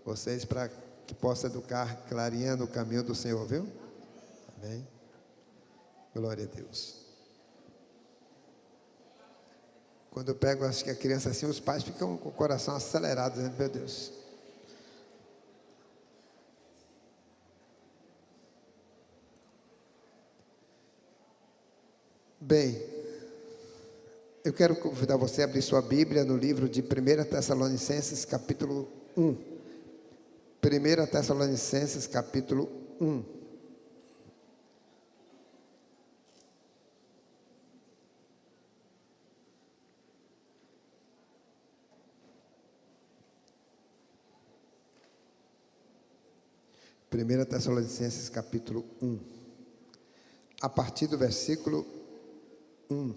vocês para que possa educar, clareando o caminho do Senhor, viu? Amém. Glória a Deus. Quando eu pego, acho que a criança assim, os pais ficam com o coração acelerado, dizendo, meu Deus. Bem, eu quero convidar você a abrir sua Bíblia no livro de 1 Tessalonicenses, capítulo 1. 1 Tessalonicenses, capítulo 1. Primeira Tessalonicenses, capítulo 1. A partir do versículo 1.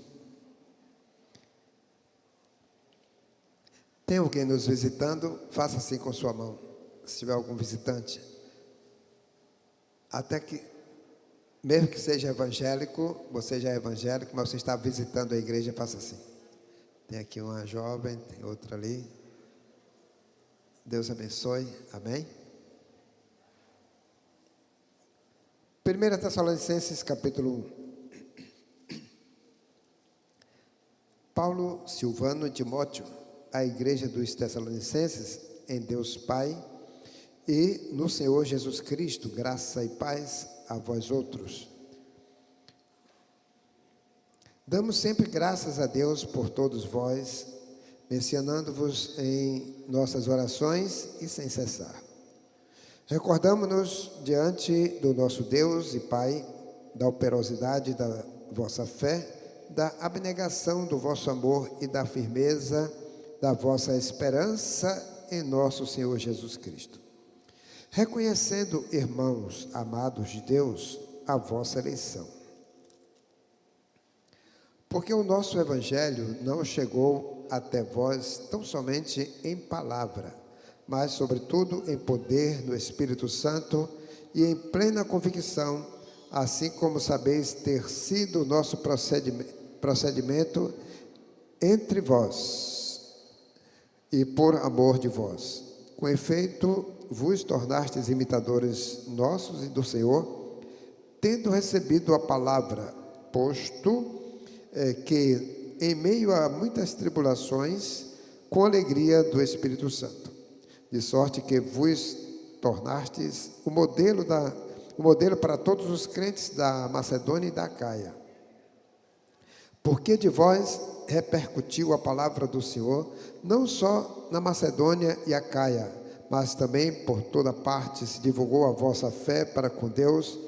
Tem alguém nos visitando? Faça assim com sua mão. Se tiver algum visitante. Até que, mesmo que seja evangélico, você já é evangélico, mas você está visitando a igreja, faça assim. Tem aqui uma jovem, tem outra ali. Deus abençoe. Amém? 1 Tessalonicenses, capítulo 1. Paulo, Silvano e Timóteo, a igreja dos Tessalonicenses, em Deus Pai e no Senhor Jesus Cristo, graça e paz a vós outros. Damos sempre graças a Deus por todos vós, mencionando-vos em nossas orações e sem cessar. Recordamo-nos diante do nosso Deus e Pai da operosidade da vossa fé, da abnegação do vosso amor e da firmeza da vossa esperança em nosso Senhor Jesus Cristo. Reconhecendo, irmãos amados de Deus, a vossa eleição. Porque o nosso Evangelho não chegou até vós tão somente em palavra, mas sobretudo em poder no Espírito Santo e em plena convicção, assim como sabeis ter sido o nosso procedimento entre vós e por amor de vós. Com efeito, vos tornastes imitadores nossos e do Senhor, tendo recebido a palavra, posto que em meio a muitas tribulações, com alegria do Espírito Santo, de sorte que vos tornastes o modelo para todos os crentes da Macedônia e da Acaia. Porque de vós repercutiu a palavra do Senhor, não só na Macedônia e Acaia, mas também por toda parte se divulgou a vossa fé para com Deus,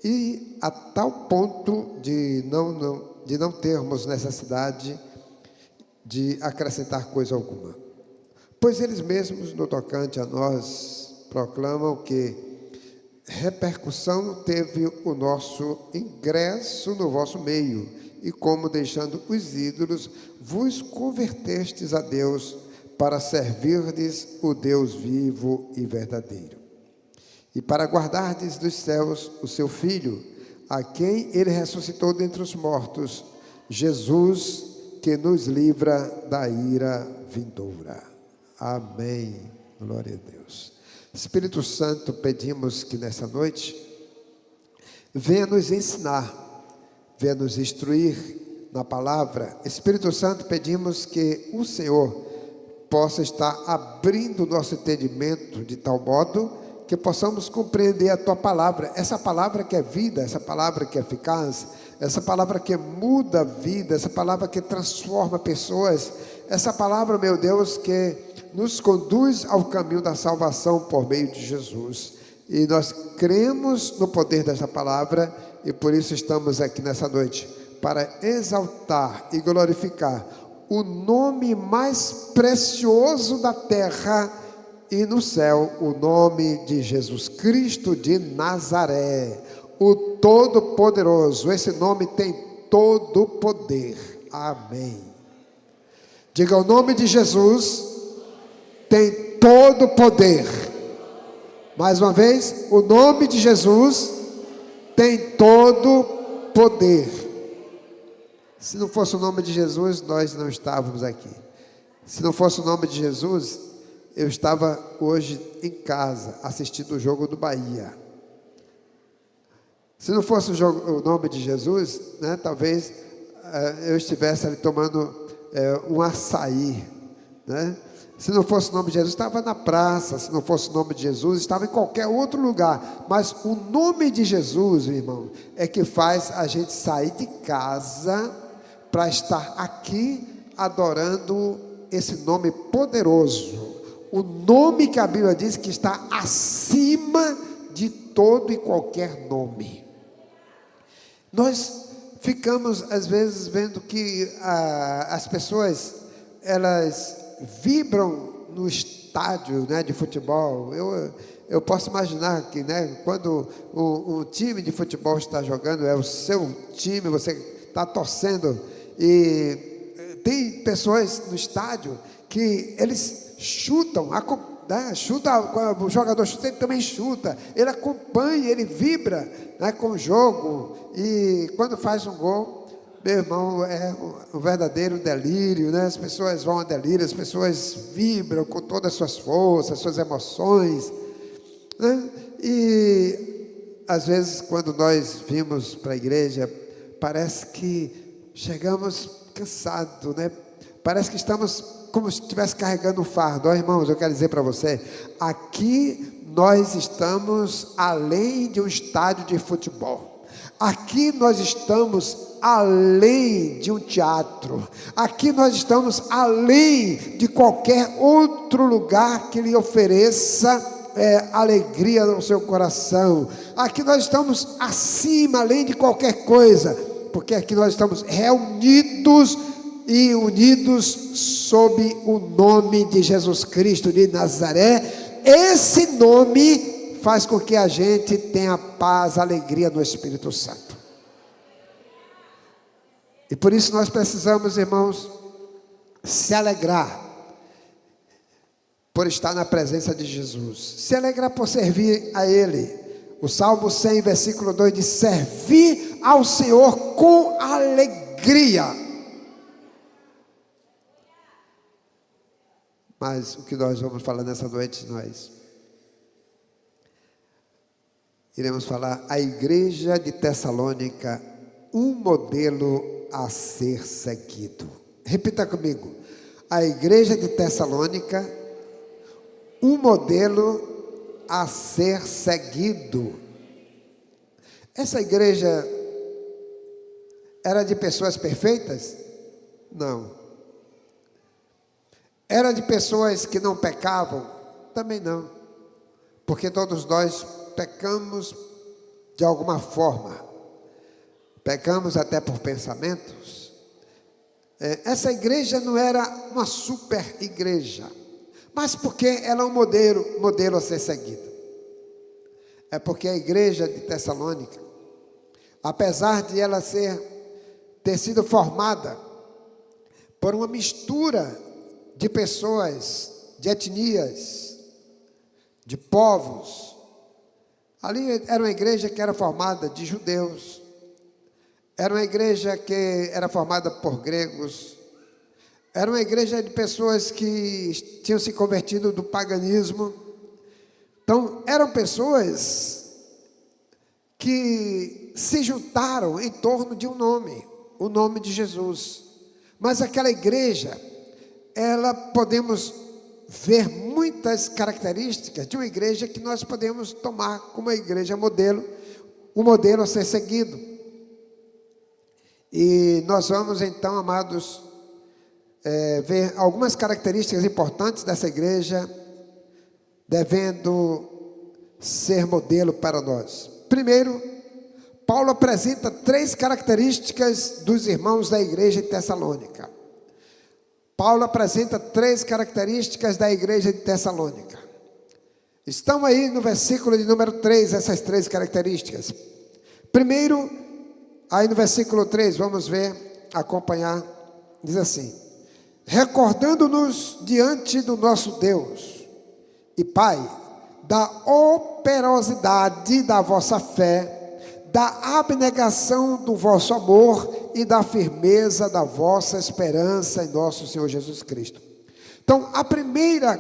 e a tal ponto de não termos necessidade de acrescentar coisa alguma. Pois eles mesmos, no tocante a nós, proclamam que repercussão teve o nosso ingresso no vosso meio, e como deixando os ídolos, vos convertestes a Deus para servirdes o Deus vivo e verdadeiro. E para guardardes dos céus o seu Filho, a quem ele ressuscitou dentre os mortos, Jesus, que nos livra da ira vindoura. Amém. Glória a Deus. Espírito Santo, pedimos que nessa noite venha nos ensinar, venha nos instruir na palavra. Espírito Santo, pedimos que o Senhor possa estar abrindo o nosso entendimento de tal modo que possamos compreender a tua palavra, essa palavra que é vida, essa palavra que é eficaz, essa palavra que muda a vida, essa palavra que transforma pessoas, essa palavra, meu Deus, que nos conduz ao caminho da salvação por meio de Jesus. E nós cremos no poder dessa palavra e por isso estamos aqui nessa noite para exaltar e glorificar o nome mais precioso da terra e no céu, o nome de Jesus Cristo de Nazaré, o Todo-Poderoso. Esse nome tem todo o poder. Amém. Diga: o nome de Jesus tem todo o poder. Mais uma vez, o nome de Jesus tem todo poder. Se não fosse o nome de Jesus, nós não estávamos aqui. Se não fosse o nome de Jesus, Eu estava hoje em casa assistindo o jogo do Bahia. Se não fosse o nome de Jesus, né, talvez eu estivesse ali tomando um açaí, né? Se não fosse o nome de Jesus, estava na praça. Se não fosse o nome de Jesus, estava em qualquer outro lugar. Mas o nome de Jesus, meu irmão, é que faz a gente sair de casa para estar aqui adorando esse nome poderoso. O nome que a Bíblia diz que está acima de todo e qualquer nome. Nós ficamos às vezes vendo que as pessoas, elas vibram no estádio, né, de futebol. Eu posso imaginar que, né, quando um time de futebol está jogando, é o seu time, você está torcendo, e tem pessoas no estádio que eles chutam, o jogador chuta, ele também chuta, ele acompanha, ele vibra, né, com o jogo, e quando faz um gol, meu irmão, é um verdadeiro delírio, né? As pessoas vão a delírio, as pessoas vibram com todas as suas forças, suas emoções, né? E às vezes quando nós vimos para a igreja, parece que chegamos cansados, né? Parece que estamos como se estivesse carregando um fardo. Ó, irmãos, eu quero dizer para você, aqui nós estamos além de um estádio de futebol. Aqui nós estamos além de um teatro. Aqui nós estamos além de qualquer outro lugar que lhe ofereça alegria no seu coração. Aqui nós estamos acima, além de qualquer coisa, porque aqui nós estamos reunidos e unidos sob o nome de Jesus Cristo de Nazaré. Esse nome faz com que a gente tenha paz, alegria no Espírito Santo. E por isso nós precisamos, irmãos, se alegrar por estar na presença de Jesus, se alegrar por servir a Ele. O Salmo 100, versículo 2 diz: servir ao Senhor com alegria. Mas o que nós vamos falar nessa noite, nós iremos falar a igreja de Tessalônica, um modelo a ser seguido. Repita comigo: a igreja de Tessalônica, um modelo a ser seguido. Essa igreja era de pessoas perfeitas? Não. Era de pessoas que não pecavam? Também não, porque todos nós pecamos de alguma forma, pecamos até por pensamentos. Essa igreja não era uma super igreja, mas porque ela é um modelo a ser seguido. É porque a igreja de Tessalônica, apesar de ela ter sido formada por uma mistura de pessoas, de etnias, de povos, ali era uma igreja que era formada de judeus, era uma igreja que era formada por gregos, era uma igreja de pessoas que tinham se convertido do paganismo. Então, eram pessoas que se juntaram em torno de um nome, o nome de Jesus. Mas aquela igreja, ela podemos ver muitas características de uma igreja que nós podemos tomar como uma igreja modelo, um modelo a ser seguido. E nós vamos então, amados, ver algumas características importantes dessa igreja, devendo ser modelo para nós. Primeiro, Paulo apresenta 3 características dos irmãos da igreja de Tessalônica. Paulo apresenta 3 características da igreja de Tessalônica. Estão aí no versículo de número 3, essas 3 características. Primeiro, aí no versículo 3, vamos ver, acompanhar, diz assim: recordando-nos diante do nosso Deus e Pai, da operosidade da vossa fé, da abnegação do vosso amor e da firmeza da vossa esperança em nosso Senhor Jesus Cristo. Então, a primeira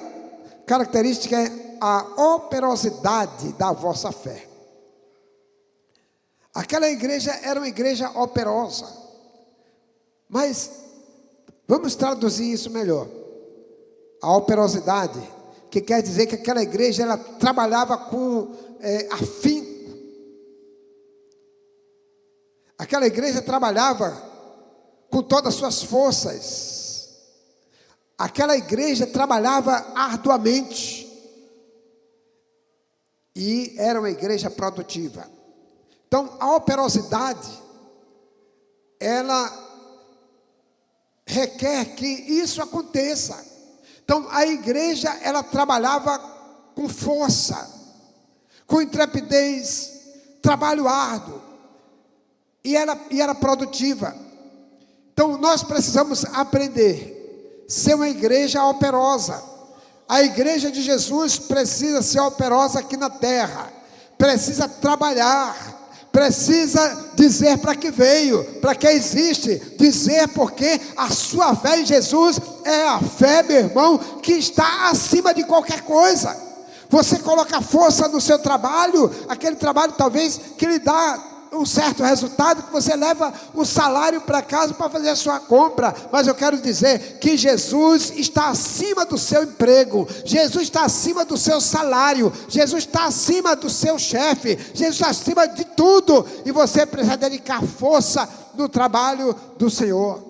característica é a operosidade da vossa fé. Aquela igreja era uma igreja operosa. Mas vamos traduzir isso melhor. A operosidade, que quer dizer que aquela igreja ela trabalhava com afinco. Aquela igreja trabalhava com todas as suas forças. Aquela igreja trabalhava arduamente. E era uma igreja produtiva. Então, a operosidade, ela requer que isso aconteça. Então, a igreja, ela trabalhava com força, com intrepidez, trabalho árduo, e era produtiva. Então, nós precisamos aprender a ser uma igreja operosa. A igreja de Jesus precisa ser operosa aqui na terra, precisa trabalhar, precisa dizer para que veio, para que existe, dizer porque a sua fé em Jesus é a fé, meu irmão, que está acima de qualquer coisa. Você coloca força no seu trabalho, aquele trabalho talvez que lhe dá um certo resultado, que você leva o salário para casa para fazer a sua compra, mas eu quero dizer que Jesus está acima do seu emprego, Jesus está acima do seu salário, Jesus está acima do seu chefe, Jesus está acima de tudo, e você precisa dedicar força no trabalho do Senhor.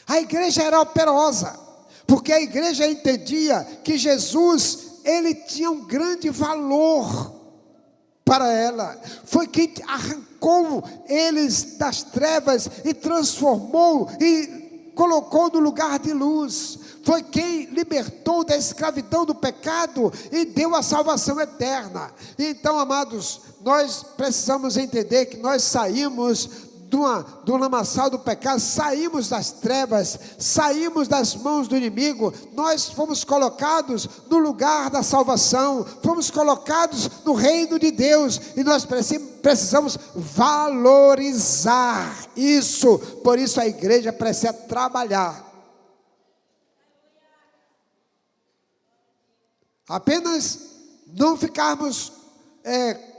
A igreja era operosa, porque a igreja entendia que Jesus, ele tinha um grande valor para ela. Foi quem arrancou eles das trevas e transformou e colocou no lugar de luz. Foi quem libertou da escravidão do pecado e deu a salvação eterna. Então, amados, nós precisamos entender que nós saímos do lamaçal do pecado, saímos das trevas, saímos das mãos do inimigo, nós fomos colocados no lugar da salvação, fomos colocados no reino de Deus, e nós precisamos valorizar isso. Por isso a igreja precisa trabalhar. Apenas não ficarmos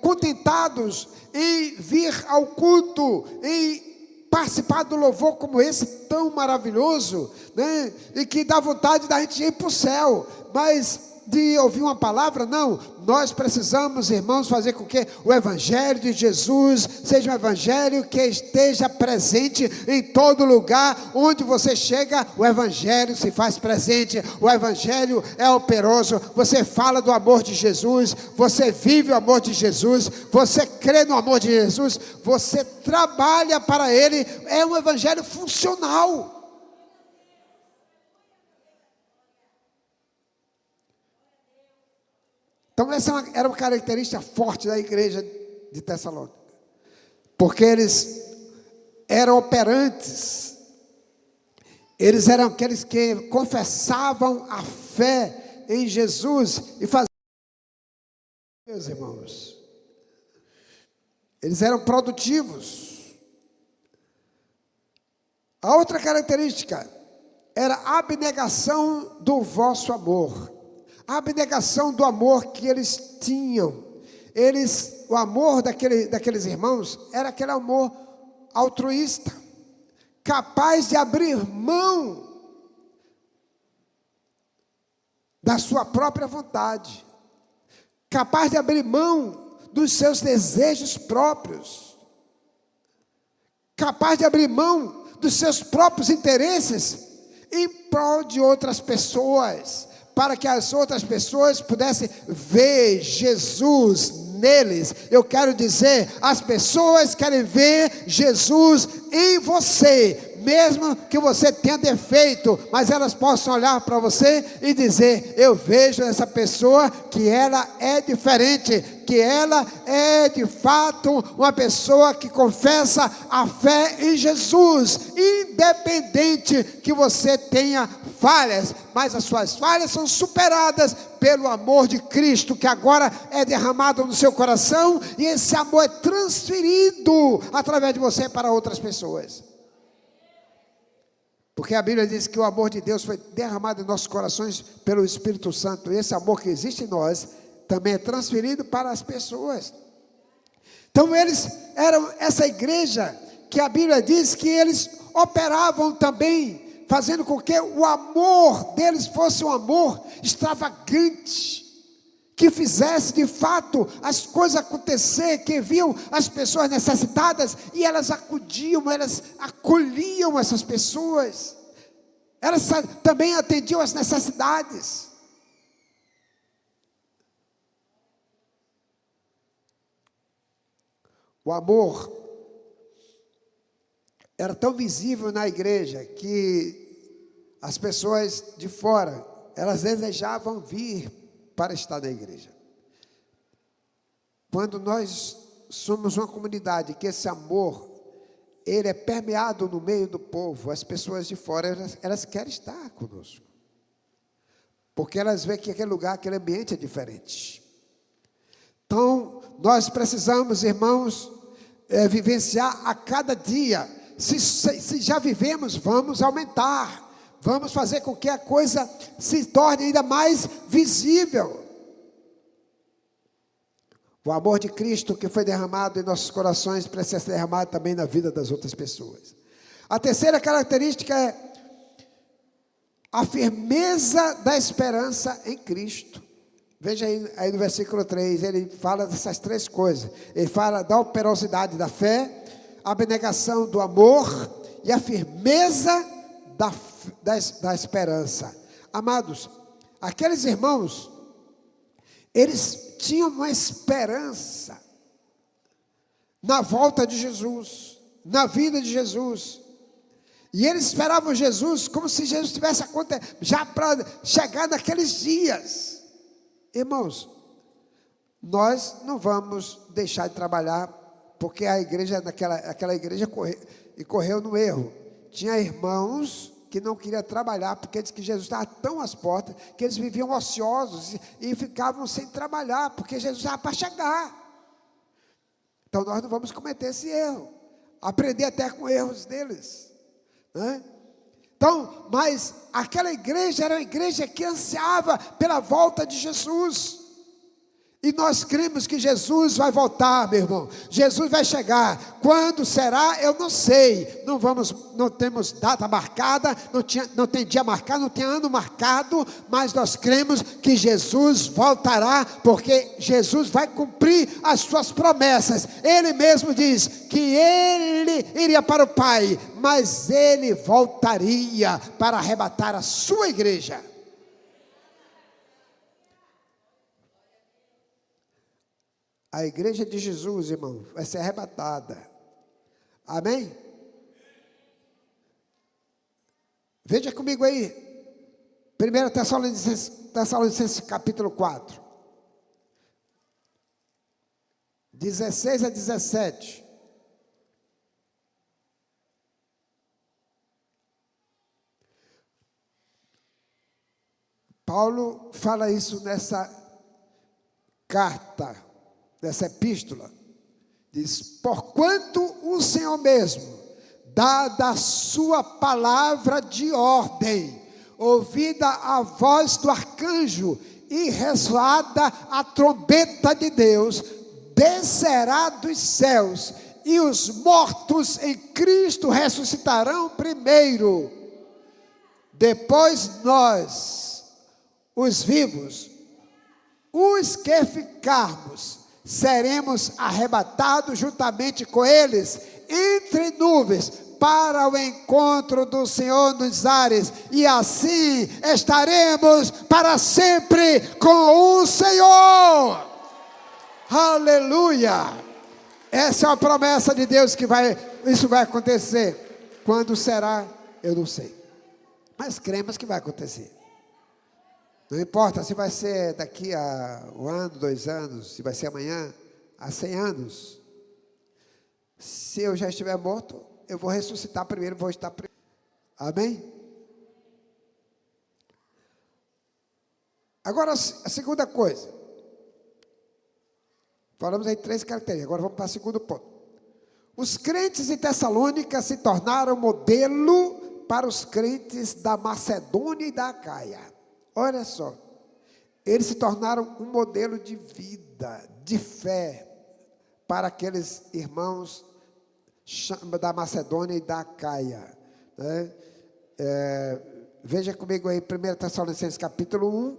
contentados em vir ao culto, em participar do louvor como esse tão maravilhoso, né? E que dá vontade da gente ir para o céu, mas de ouvir uma palavra, não. Nós precisamos, irmãos, fazer com que o evangelho de Jesus seja um evangelho que esteja presente em todo lugar. Onde você chega, o evangelho se faz presente, o evangelho é operoso. Você fala do amor de Jesus, você vive o amor de Jesus, você crê no amor de Jesus, você trabalha para ele. É um evangelho funcional. Então essa era uma característica forte da igreja de Tessalônica, porque eles eram operantes, eles eram aqueles que confessavam a fé em Jesus e faziam, meus irmãos, eles eram produtivos. A outra característica era a abnegação do vosso amor. A abnegação do amor que eles tinham. O amor daqueles irmãos era aquele amor altruísta, capaz de abrir mão da sua própria vontade, capaz de abrir mão dos seus desejos próprios, capaz de abrir mão dos seus próprios interesses em prol de outras pessoas, para que as outras pessoas pudessem ver Jesus neles. Eu quero dizer, as pessoas querem ver Jesus em você, mesmo que você tenha defeito, mas elas possam olhar para você e dizer: eu vejo essa pessoa que ela é diferente, que ela é de fato uma pessoa que confessa a fé em Jesus, independente que você tenha falhas, mas as suas falhas são superadas pelo amor de Cristo, que agora é derramado no seu coração, e esse amor é transferido através de você para outras pessoas. Porque a Bíblia diz que o amor de Deus foi derramado em nossos corações pelo Espírito Santo. E esse amor que existe em nós também é transferido para as pessoas. Então eles eram essa igreja que a Bíblia diz que eles operavam também, fazendo com que o amor deles fosse um amor extravagante, que fizesse de fato as coisas acontecer, que viam as pessoas necessitadas e elas acudiam, elas acolhiam essas pessoas, elas também atendiam as necessidades. O amor era tão visível na igreja que as pessoas de fora, elas desejavam vir para estar na igreja. Quando nós somos uma comunidade que esse amor, ele é permeado no meio do povo, as pessoas de fora, elas querem estar conosco, porque elas veem que aquele lugar, aquele ambiente é diferente. Então, nós precisamos, irmãos, vivenciar a cada dia. Se já vivemos, vamos aumentar. Vamos fazer com que a coisa se torne ainda mais visível. O amor de Cristo que foi derramado em nossos corações precisa ser derramado também na vida das outras pessoas. A terceira característica é a firmeza da esperança em Cristo. Veja aí no versículo 3, ele fala dessas três coisas. Ele fala da operosidade da fé, a abnegação do amor e a firmeza da esperança. Amados, aqueles irmãos, eles tinham uma esperança na volta de Jesus, na vida de Jesus, e eles esperavam Jesus como se Jesus tivesse acontecido, já para chegar naqueles dias. Irmãos, nós não vamos deixar de trabalhar, porque a igreja, aquela igreja correu no erro. Tinha irmãos que não queriam trabalhar, porque diz que Jesus estava tão às portas, que eles viviam ociosos e ficavam sem trabalhar, porque Jesus estava para chegar. Então nós não vamos cometer esse erro, aprender até com erros deles, né? Então, mas aquela igreja era uma igreja que ansiava pela volta de Jesus. E nós cremos que Jesus vai voltar, meu irmão. Jesus vai chegar. Quando será? Eu não sei. Não temos data marcada, não tem dia marcado, não tem ano marcado, mas nós cremos que Jesus voltará, porque Jesus vai cumprir as suas promessas. Ele mesmo diz que ele iria para o Pai, mas ele voltaria para arrebatar a sua igreja. A igreja de Jesus, irmão, vai ser arrebatada. Amém? Veja comigo aí. 1 Tessalonicenses capítulo 4. 16 a 17. Paulo fala isso nessa carta, nessa epístola. Diz: porquanto o Senhor mesmo, dada a sua palavra de ordem, ouvida a voz do arcanjo e ressoada a trombeta de Deus, descerá dos céus, e os mortos em Cristo ressuscitarão primeiro. Depois nós, os vivos, os que ficarmos, seremos arrebatados juntamente com eles entre nuvens para o encontro do Senhor nos ares, e assim estaremos para sempre com o Senhor. Aleluia! Essa é uma promessa de Deus que isso vai acontecer. Quando será, eu não sei, mas cremos que vai acontecer. Não importa se vai ser daqui a 1 ano, 2 anos, se vai ser amanhã, há 100 anos. Se eu já estiver morto, eu vou ressuscitar primeiro, vou estar primeiro. Amém? Agora, a segunda coisa. Falamos aí 3 características, agora vamos para o segundo ponto. Os crentes em Tessalônica se tornaram modelo para os crentes da Macedônia e da Acaia. Olha só, eles se tornaram um modelo de vida, de fé, para aqueles irmãos da Macedônia e da Acaia, né? Veja comigo aí, 1 Tessalonicenses capítulo 1,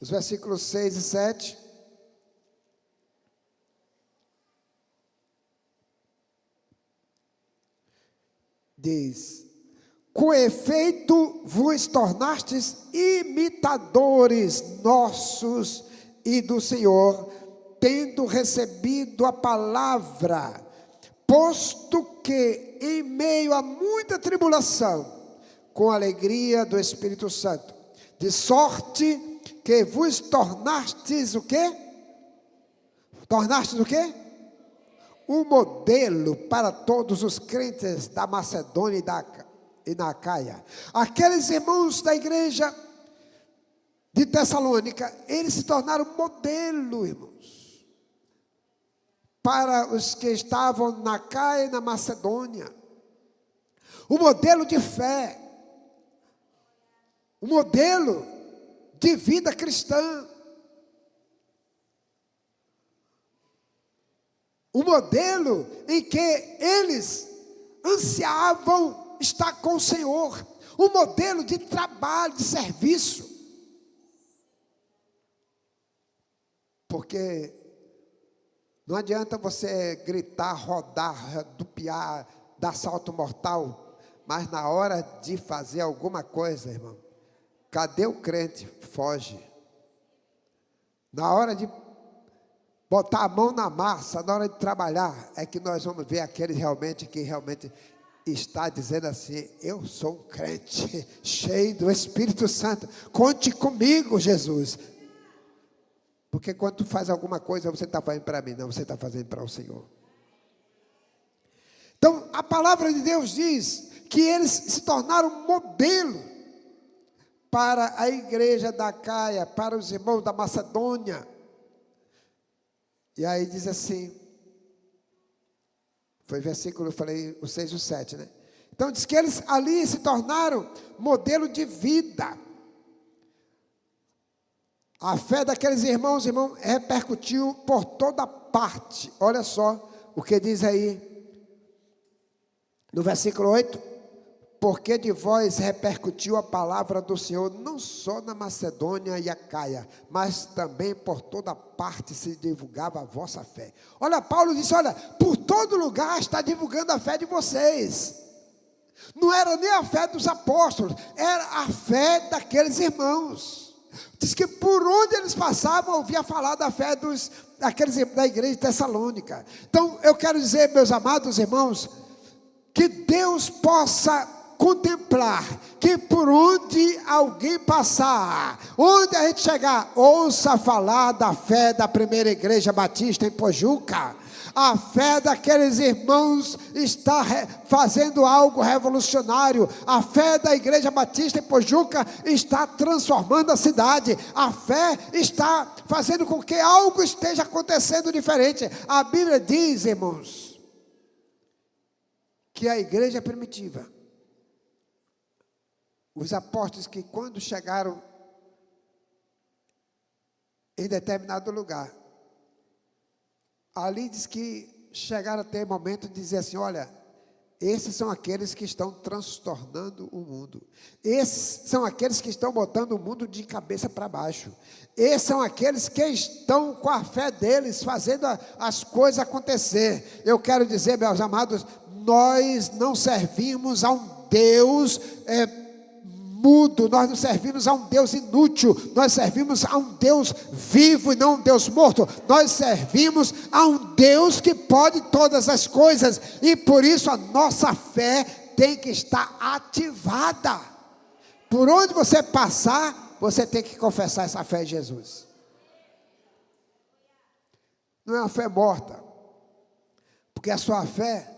os versículos 6 e 7. Diz: com efeito vos tornastes imitadores nossos e do Senhor, tendo recebido a palavra, posto que em meio a muita tribulação, com a alegria do Espírito Santo, de sorte que vos tornastes o quê? Tornastes o quê? Um modelo para todos os crentes da Macedônia e da Acaia. Aqueles irmãos da igreja de Tessalônica, eles se tornaram modelo, irmãos, para os que estavam na Acaia e na Macedônia. O modelo de fé, o modelo de vida cristã, o modelo em que eles ansiavam estar com o Senhor, um modelo de trabalho, de serviço. Porque não adianta você gritar, rodar, rodopiar, dar salto mortal, mas na hora de fazer alguma coisa, irmão, cadê o crente? Foge. Na hora de botar a mão na massa, na hora de trabalhar, é que nós vamos ver aquele que realmente está dizendo assim: eu sou um crente, cheio do Espírito Santo, conte comigo, Jesus. Porque quando tu faz alguma coisa, você não está fazendo para mim, não, você está fazendo para o Senhor. Então, a palavra de Deus diz que eles se tornaram modelo para a igreja da Acaia, para os irmãos da Macedônia. E aí diz assim, foi versículo, eu falei, o 6 e o 7, né? Então diz que eles ali se tornaram modelo de vida. A fé daqueles irmãos, repercutiu por toda parte. Olha só o que diz aí, no versículo 8. Porque de vós repercutiu a palavra do Senhor, não só na Macedônia e Acaia, mas também por toda parte se divulgava a vossa fé. Olha, Paulo disse, olha, por todo lugar está divulgando a fé de vocês. Não era nem a fé dos apóstolos, era a fé daqueles irmãos. Diz que por onde eles passavam, ouvia falar da fé daqueles da igreja de Tessalônica. Então, eu quero dizer, meus amados irmãos, que Deus possa contemplar, que por onde alguém passar, onde a gente chegar, ouça falar da fé da primeira igreja batista em Pojuca. A fé daqueles irmãos está fazendo algo revolucionário. A fé da igreja batista em Pojuca está transformando a cidade. A fé está fazendo com que algo esteja acontecendo diferente. A Bíblia diz, irmãos, que a igreja primitiva, os apóstolos que quando chegaram em determinado lugar, ali diz que chegaram até o momento de dizer assim, olha, esses são aqueles que estão transtornando o mundo. Esses são aqueles que estão botando o mundo de cabeça para baixo. Esses são aqueles que estão com a fé deles, fazendo as coisas acontecer. Eu quero dizer, meus amados, nós não servimos a um Deus mudo, nós não servimos a um Deus inútil, nós servimos a um Deus vivo e não um Deus morto. Nós servimos a um Deus que pode todas as coisas, e por isso a nossa fé tem que estar ativada. Por onde você passar, você tem que confessar essa fé em Jesus. Não é uma fé morta, porque a sua fé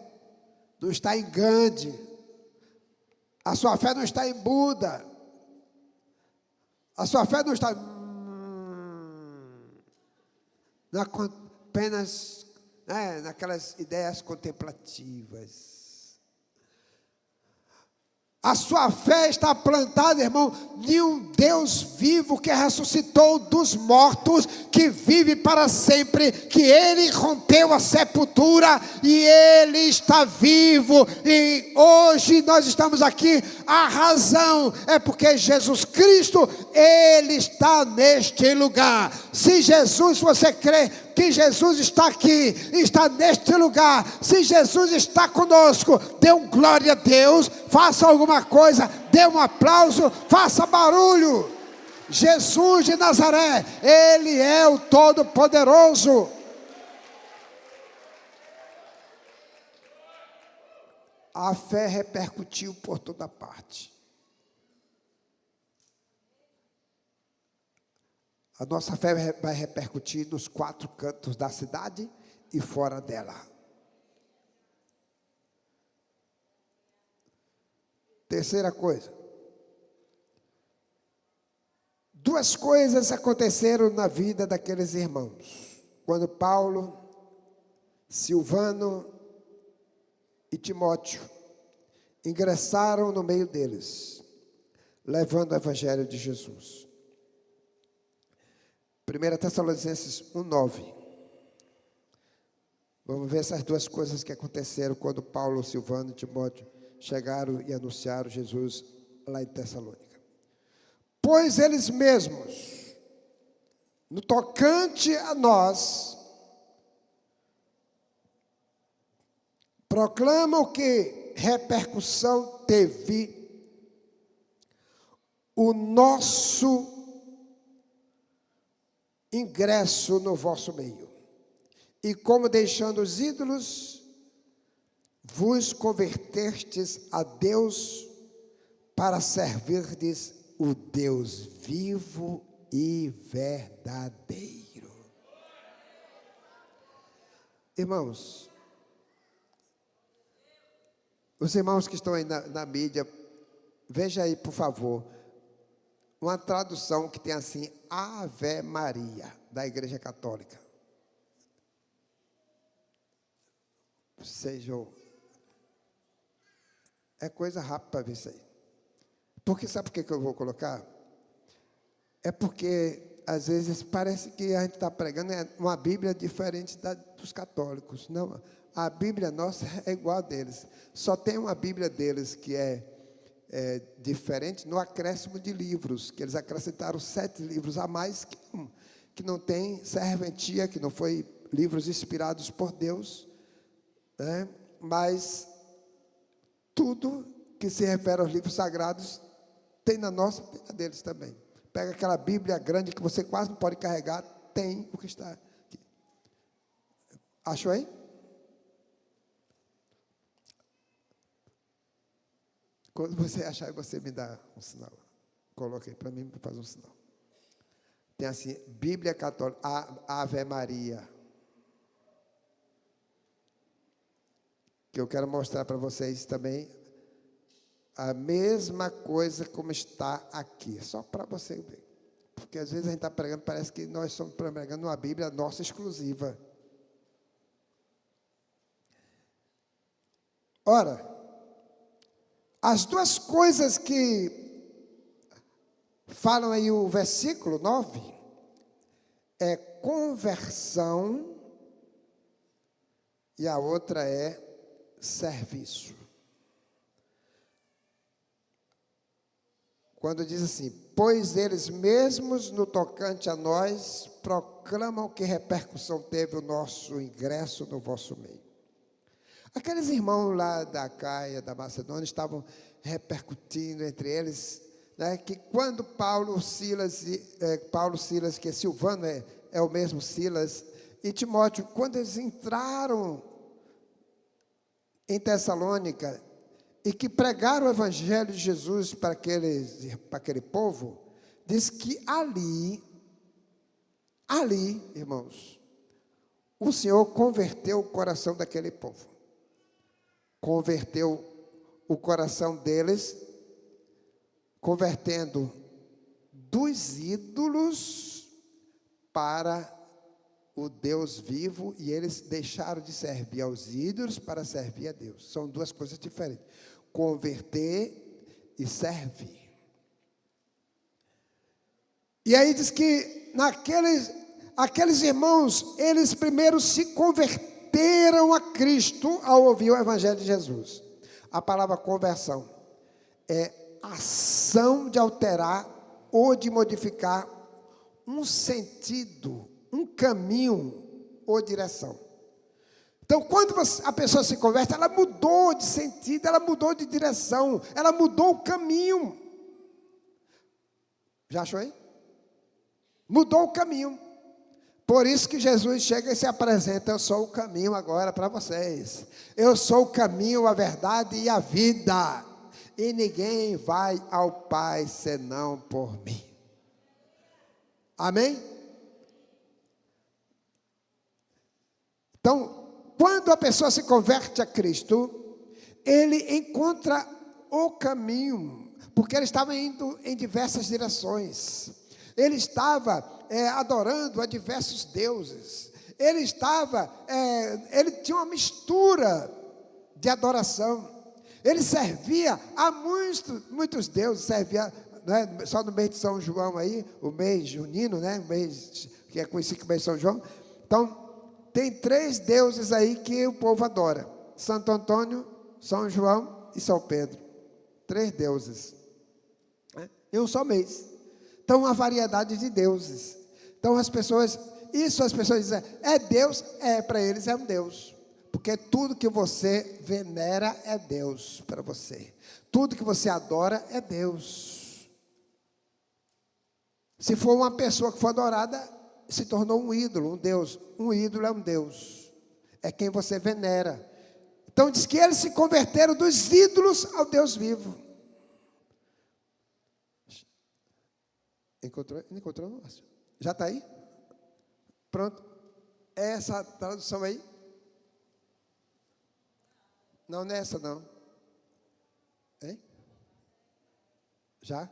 não está em Gandhi, a sua fé não está em Buda, a sua fé não está apenas naquelas ideias contemplativas. A sua fé está plantada, irmão, em um Deus vivo que ressuscitou dos mortos, que vive para sempre, que Ele rompeu a sepultura e Ele está vivo. E hoje nós estamos aqui, a razão é porque Jesus Cristo, Ele está neste lugar. Se Jesus, você crê que Jesus está aqui, está neste lugar, se Jesus está conosco, dê um glória a Deus, faça alguma coisa, dê um aplauso, faça barulho. Jesus de Nazaré, Ele é o Todo-Poderoso. A fé repercutiu por toda parte. A nossa fé vai repercutir nos 4 cantos da cidade e fora dela. Terceira coisa. 2 coisas aconteceram na vida daqueles irmãos. Quando Paulo, Silvano e Timóteo ingressaram no meio deles, levando o Evangelho de Jesus. 1 Tessalonicenses 1:9. Vamos ver essas 2 coisas que aconteceram quando Paulo, Silvano e Timóteo chegaram e anunciaram Jesus lá em Tessalônica. Pois eles mesmos, no tocante a nós, proclamam que repercussão teve o nosso ingresso no vosso meio, e como deixando os ídolos, vos convertestes a Deus para servirdes o Deus vivo e verdadeiro. Irmãos, os irmãos que estão aí na mídia, veja aí, por favor, uma tradução que tem assim, Ave Maria, da Igreja Católica. Sejam, é coisa rápida para ver isso aí. Porque sabe por que eu vou colocar? É porque, às vezes, parece que a gente está pregando uma Bíblia diferente dos católicos. Não, a Bíblia nossa é igual a deles. Só tem uma Bíblia deles que é diferente no acréscimo de livros, que eles acrescentaram 7 livros a mais, que não tem serventia, que não foi livros inspirados por Deus, né? Mas tudo que se refere aos livros sagrados tem na nossa, tem na deles também. Pega aquela Bíblia grande que você quase não pode carregar, tem o que está aqui. Achou aí? Quando você achar, você me dá um sinal. Coloque aí para mim, para fazer um sinal. Tem assim, Bíblia Católica, Ave Maria. Que eu quero mostrar para vocês também a mesma coisa como está aqui. Só para você ver. Porque às vezes a gente está pregando, parece que nós estamos pregando uma Bíblia nossa exclusiva. Ora, as 2 coisas que falam aí o versículo 9 é conversão e a outra é serviço. Quando diz assim, pois eles mesmos no tocante a nós proclamam que repercussão teve o nosso ingresso no vosso meio. Aqueles irmãos lá da Acaia, da Macedônia, estavam repercutindo entre eles, né, que quando Paulo, Silas, que Silvano é o mesmo Silas, e Timóteo, quando eles entraram em Tessalônica e que pregaram o Evangelho de Jesus para aquele povo, diz que ali, irmãos, o Senhor converteu o coração daquele povo. Converteu o coração deles, convertendo dos ídolos para o Deus vivo, e eles deixaram de servir aos ídolos para servir a Deus. São 2 coisas diferentes. Converter e serve. E aí diz que aqueles irmãos, eles primeiro se converteram a Cristo ao ouvir o Evangelho de Jesus. A palavra conversão é ação de alterar ou de modificar um sentido, um caminho ou direção. Então, quando a pessoa se converte, ela mudou de sentido, ela mudou de direção, ela mudou o caminho. Já achou aí? Mudou o caminho. Por isso que Jesus chega e se apresenta: eu sou o caminho agora para vocês. Eu sou o caminho, a verdade e a vida. E ninguém vai ao Pai senão por mim. Amém? Então, quando a pessoa se converte a Cristo, ele encontra o caminho, porque ele estava indo em diversas direções. Ele estava adorando a diversos deuses. Ele tinha uma mistura de adoração. Ele servia a muitos deuses, servia, né, só no mês de São João aí, o mês junino, né, o mês que é conhecido como mês de São João. Então, tem 3 deuses aí que o povo adora: Santo Antônio, São João e São Pedro. 3 deuses, né, em um só mês. Então, uma variedade de deuses. Então, as pessoas dizem: é Deus? Para eles é um Deus. Porque tudo que você venera é Deus para você. Tudo que você adora é Deus. Se for uma pessoa que for adorada, se tornou um ídolo, um Deus. Um ídolo é um Deus. É quem você venera. Então diz que eles se converteram dos ídolos ao Deus vivo. Encontrou? Não encontrou, Márcio? Já está aí? Pronto. É essa tradução aí? Não, não é essa não. Hein? Já?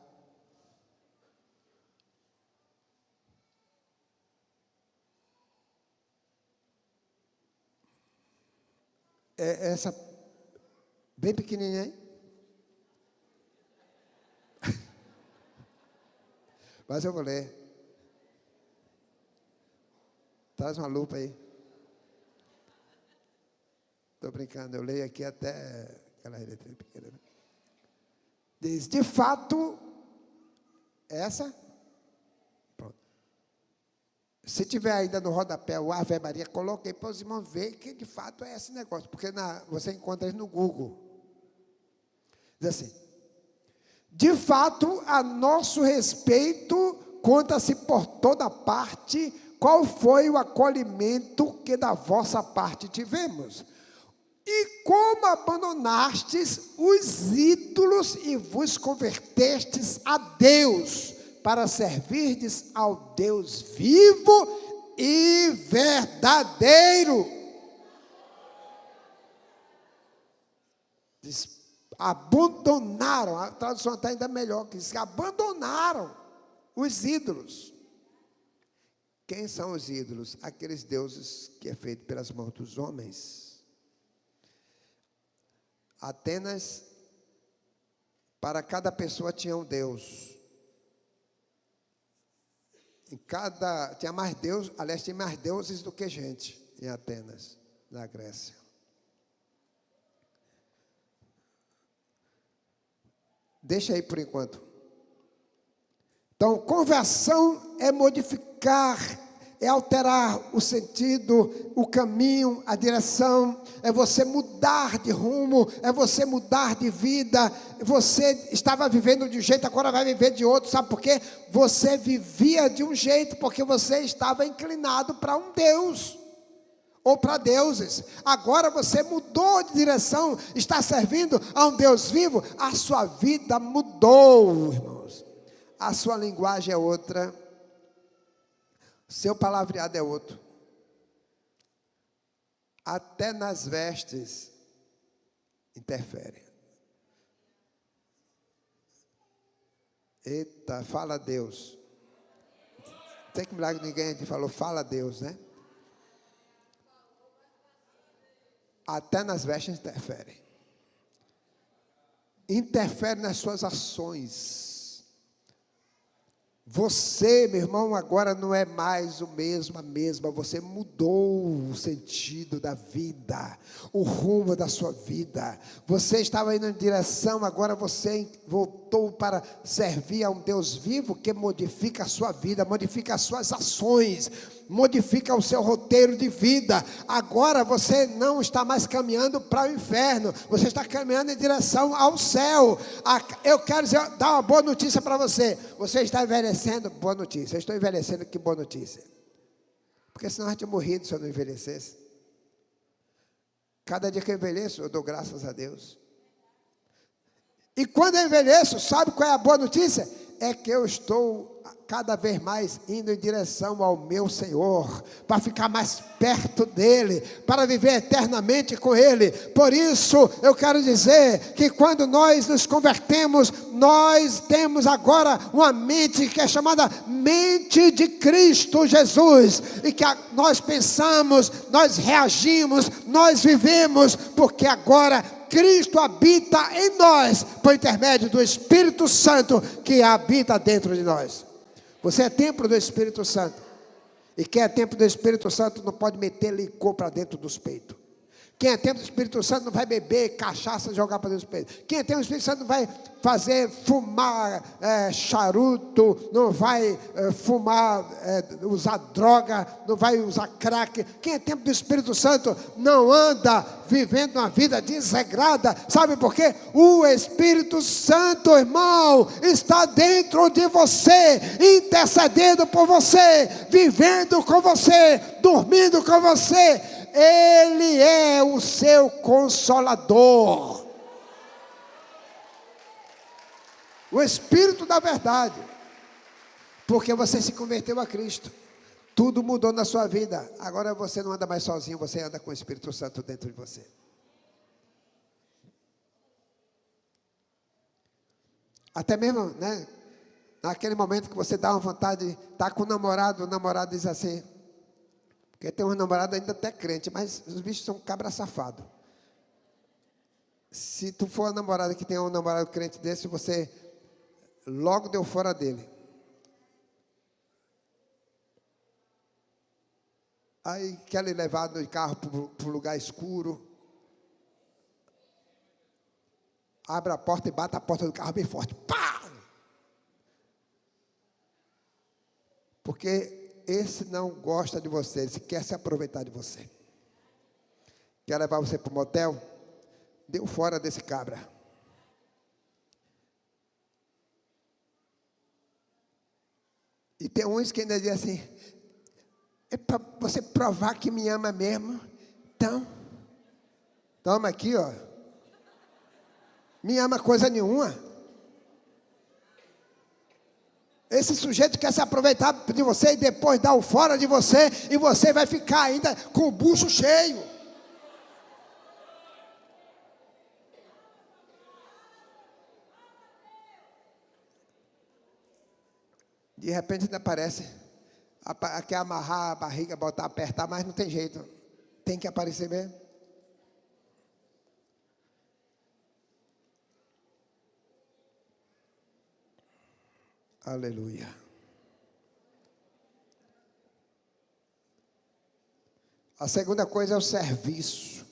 É essa bem pequenininha aí? Mas eu vou ler. Traz uma lupa aí. Estou brincando, eu leio aqui até aquela letra pequena. Diz: de fato, essa? Pronto. Se tiver ainda no rodapé o Ave Maria, coloquei para os irmãos verem que de fato é esse negócio, porque você encontra isso no Google. Diz assim: de fato, a nosso respeito, conta-se por toda parte qual foi o acolhimento que da vossa parte tivemos. E como abandonastes os ídolos e vos convertestes a Deus, para servirdes ao Deus vivo e verdadeiro. Diz, abandonaram, a tradução está ainda melhor, que diz que abandonaram os ídolos. Quem são os ídolos? Aqueles deuses que é feito pelas mãos dos homens. Atenas, para cada pessoa tinha um deus. Tinha mais deus, aliás, tinha mais deuses do que gente em Atenas, na Grécia. Deixa aí por enquanto. Então, conversão é modificar, é alterar o sentido, o caminho, a direção, é você mudar de rumo, é você mudar de vida. Você estava vivendo de um jeito, agora vai viver de outro, sabe por quê? Você vivia de um jeito, porque você estava inclinado para um Deus, ou para deuses. Agora você mudou de direção, está servindo a um Deus vivo, a sua vida mudou, irmãos. A sua linguagem é outra, seu palavreado é outro. Até nas vestes interfere. Eita, fala Deus. Tem que milagre ninguém aqui falou, fala Deus, né? Até nas vestes interfere. interfere nas suas ações. Você, meu irmão, agora não é mais o mesmo, a mesma. Você mudou o sentido da vida, o rumo da sua vida. Você estava indo em direção, agora você voltou para servir a um Deus vivo que modifica a sua vida, modifica as suas ações, modifica o seu roteiro de vida. Agora você não está mais caminhando para o inferno, você está caminhando em direção ao céu. Eu quero dar uma boa notícia para você. Você está envelhecendo, boa notícia. Eu estou envelhecendo, que boa notícia. Porque senão eu tinha morrido se eu não envelhecesse. Cada dia que eu envelheço, eu dou graças a Deus. E quando eu envelheço, sabe qual é a boa notícia? É que eu estou cada vez mais indo em direção ao meu Senhor, para ficar mais perto dEle, para viver eternamente com Ele. Por isso, eu quero dizer que quando nós nos convertemos, nós temos agora uma mente que é chamada mente de Cristo Jesus, e que nós pensamos, nós reagimos, nós vivemos, porque agora Cristo habita em nós, por intermédio do Espírito Santo, que habita dentro de nós. Você é templo do Espírito Santo. E quem é templo do Espírito Santo não pode meter licor para dentro dos peitos. Quem é templo do Espírito Santo não vai beber cachaça e jogar para dentro dos peitos. Quem é templo do Espírito Santo não vai fumar charuto, não vai usar droga, não vai usar crack. Quem é templo do Espírito Santo não anda vivendo uma vida desregrada. Sabe por quê? O Espírito Santo, irmão, está dentro de você, intercedendo por você, vivendo com você, dormindo com você. Ele é o seu consolador. O Espírito da verdade. Porque você se converteu a Cristo. Tudo mudou na sua vida. Agora você não anda mais sozinho, você anda com o Espírito Santo dentro de você. Até mesmo, né? Naquele momento que você dá uma vontade de estar com o namorado diz assim. Porque tem um namorado ainda até crente, mas os bichos são cabra safado. Se tu for a namorada que tem um namorado crente desse, você logo deu fora dele. Aí quer lhe levar no carro para um lugar escuro. Abre a porta e bate a porta do carro bem forte. Pá! Porque esse não gosta de você, esse quer se aproveitar de você. Quer levar você para o motel? Deu fora desse cabra. E tem uns que ainda dizem assim, é para você provar que me ama mesmo. Então, toma aqui, ó. Me ama coisa nenhuma. Esse sujeito quer se aproveitar de você e depois dar o fora de você, e você vai ficar ainda com o bucho cheio. De repente ainda aparece, quer amarrar a barriga, botar, apertar, mas não tem jeito, tem que aparecer mesmo. Aleluia. A segunda coisa é o serviço.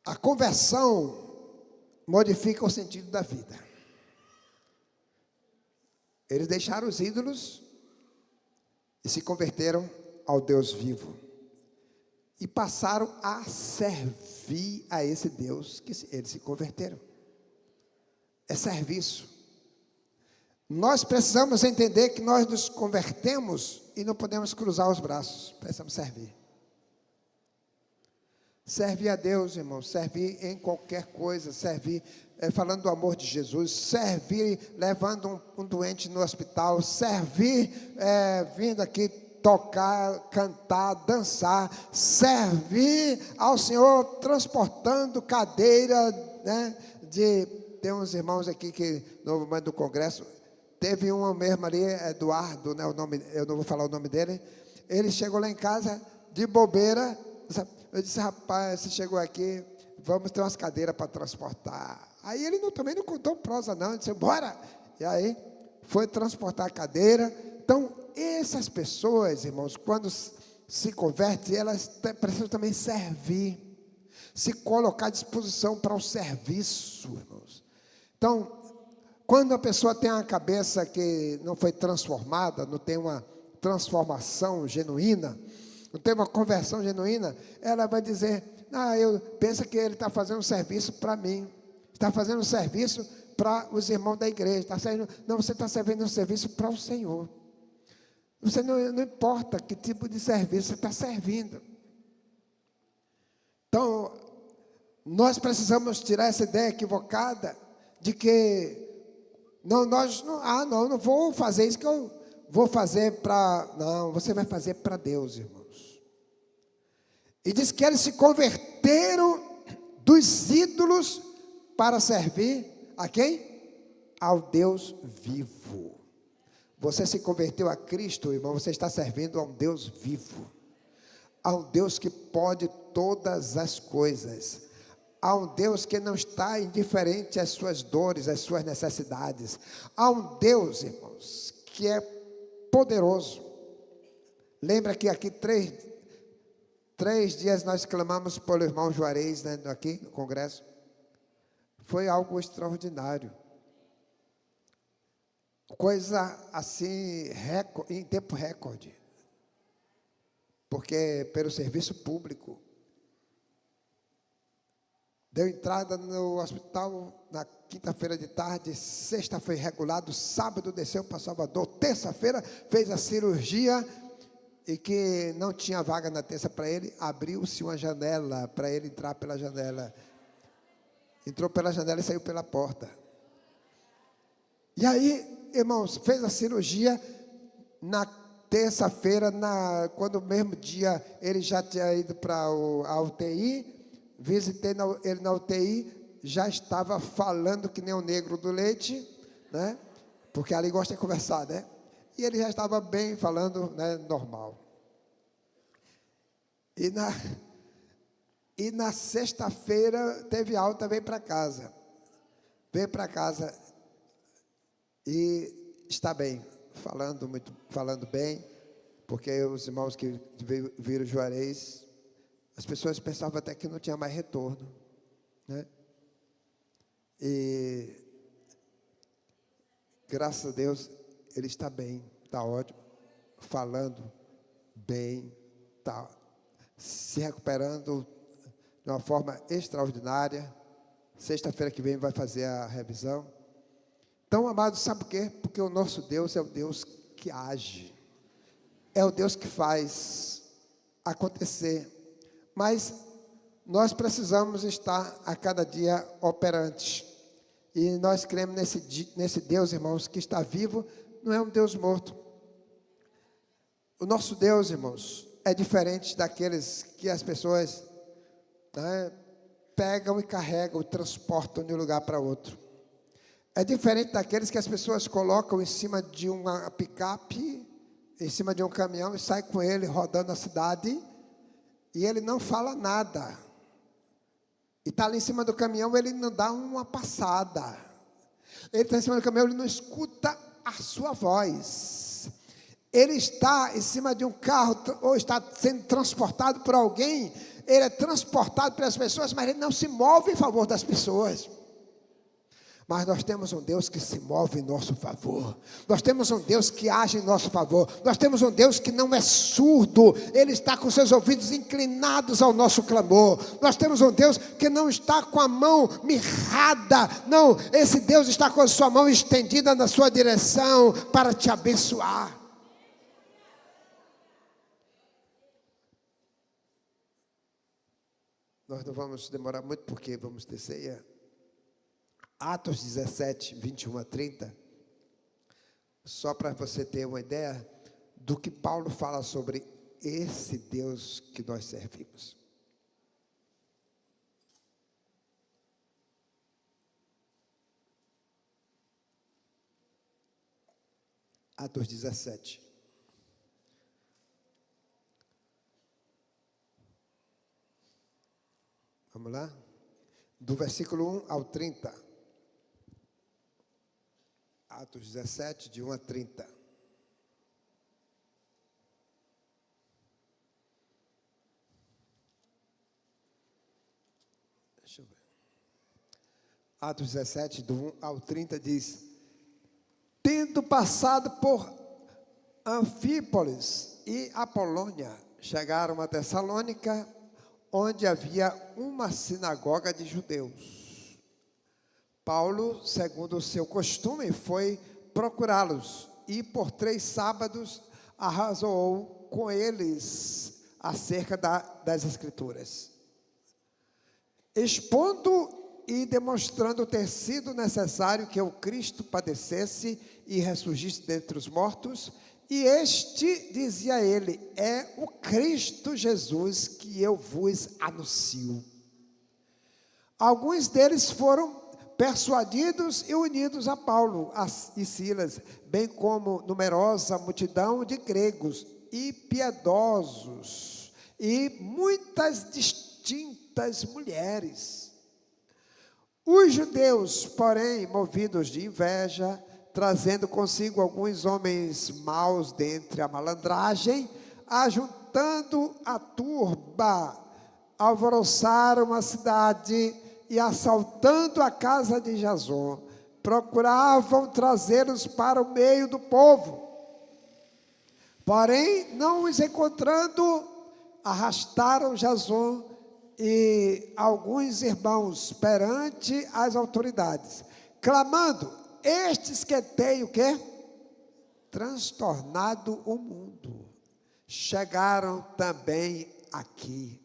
A conversão modifica o sentido da vida. Eles deixaram os ídolos e se converteram ao Deus vivo. E passaram a servir a esse Deus que eles se converteram. É serviço. Nós precisamos entender que nós nos convertemos e não podemos cruzar os braços. Precisamos servir. Servir a Deus, irmão. Servir em qualquer coisa. Servir falando do amor de Jesus. Servir levando um doente no hospital. Servir vindo aqui tocar, cantar, dançar. Servir ao Senhor transportando cadeira, né, tem uns irmãos aqui que no momento do congresso. Teve um mesmo ali, Eduardo, né, eu não vou falar o nome dele. Ele chegou lá em casa, de bobeira. Eu disse, rapaz, você chegou aqui, vamos ter umas cadeiras para transportar. Aí ele também não contou prosa não, ele disse, bora. E aí foi transportar a cadeira. Então, essas pessoas, irmãos, quando se convertem, elas precisam também servir, se colocar à disposição para o serviço, irmãos. Então, quando a pessoa tem uma cabeça que não foi transformada, não tem uma transformação genuína, não tem uma conversão genuína, ela vai dizer, eu penso que ele está fazendo um serviço para mim, está fazendo um serviço para os irmãos da igreja, não, você está servindo um serviço para o Senhor. Você não importa que tipo de serviço você está servindo. Então, nós precisamos tirar essa ideia equivocada de que não vou fazer isso que eu vou fazer para... Não, você vai fazer para Deus, irmãos. E diz que eles se converteram dos ídolos para servir a quem? Ao Deus vivo. Você se converteu a Cristo, irmão, você está servindo a um Deus vivo, a um Deus que pode todas as coisas, a um Deus que não está indiferente às suas dores, às suas necessidades, a um Deus, irmãos, que é poderoso. Lembra que aqui três dias nós clamamos pelo irmão Juarez, né, aqui no congresso, foi algo extraordinário. Coisa assim, em tempo recorde, porque pelo serviço público, deu entrada no hospital na quinta-feira de tarde, sexta foi regulado, sábado desceu para Salvador, terça-feira fez a cirurgia, e que não tinha vaga na terça para ele, abriu-se uma janela para ele entrar pela janela, entrou pela janela e saiu pela porta. E aí, irmãos, fez a cirurgia na terça-feira, quando no mesmo dia ele já tinha ido para a UTI, visitei ele na UTI, já estava falando que nem o negro do leite, né? Porque ali gosta de conversar, né? E ele já estava bem, falando, né, normal. E na sexta-feira teve alta, veio para casa. Veio para casa e está bem, falando bem, porque os irmãos que viram Juarez, as pessoas pensavam até que não tinha mais retorno, né? E graças a Deus ele está bem, está ótimo, falando bem, está se recuperando de uma forma extraordinária. Sexta-feira que vem vai fazer a revisão. Então, amados, sabe por quê? Porque o nosso Deus é o Deus que age, é o Deus que faz acontecer, mas nós precisamos estar a cada dia operantes, e nós cremos nesse Deus, irmãos, que está vivo, não é um Deus morto. O nosso Deus, irmãos, é diferente daqueles que as pessoas, né, pegam e carregam e transportam de um lugar para outro. É diferente daqueles que as pessoas colocam em cima de uma picape, em cima de um caminhão, e sai com ele rodando a cidade, e ele não fala nada. E está ali em cima do caminhão, ele não dá uma passada. Ele está em cima do caminhão, ele não escuta a sua voz. Ele está em cima de um carro, ou está sendo transportado por alguém, ele é transportado pelas pessoas, mas ele não se move em favor das pessoas. Mas nós temos um Deus que se move em nosso favor, nós temos um Deus que age em nosso favor, nós temos um Deus que não é surdo, Ele está com seus ouvidos inclinados ao nosso clamor, nós temos um Deus que não está com a mão mirrada, não, esse Deus está com a sua mão estendida na sua direção, para te abençoar. Nós não vamos demorar muito, porque vamos ter ceia. Atos 17, 21 a 30, só para você ter uma ideia do que Paulo fala sobre esse Deus que nós servimos. Atos 17. Vamos lá? Do versículo 1 ao 30. Atos 17, de 1 a 30. Deixa eu ver. Atos 17, do 1 ao 30, diz: tendo passado por Anfípolis e Apolônia, chegaram a Tessalônica, onde havia uma sinagoga de judeus. Paulo, segundo o seu costume, foi procurá-los e por 3 sábados arrazoou com eles acerca das Escrituras, expondo e demonstrando ter sido necessário que o Cristo padecesse e ressurgisse dentre os mortos. E este, dizia ele, é o Cristo Jesus que eu vos anuncio. Alguns deles foram persuadidos e unidos a Paulo e Silas, bem como numerosa multidão de gregos e piedosos, e muitas distintas mulheres. Os judeus, porém, movidos de inveja, trazendo consigo alguns homens maus dentre a malandragem, ajuntando a turba, alvoroçaram a cidade e, assaltando a casa de Jason, procuravam trazê-los para o meio do povo. Porém, não os encontrando, arrastaram Jason e alguns irmãos perante as autoridades, clamando: estes que têm o quê? Transtornado o mundo, chegaram também aqui,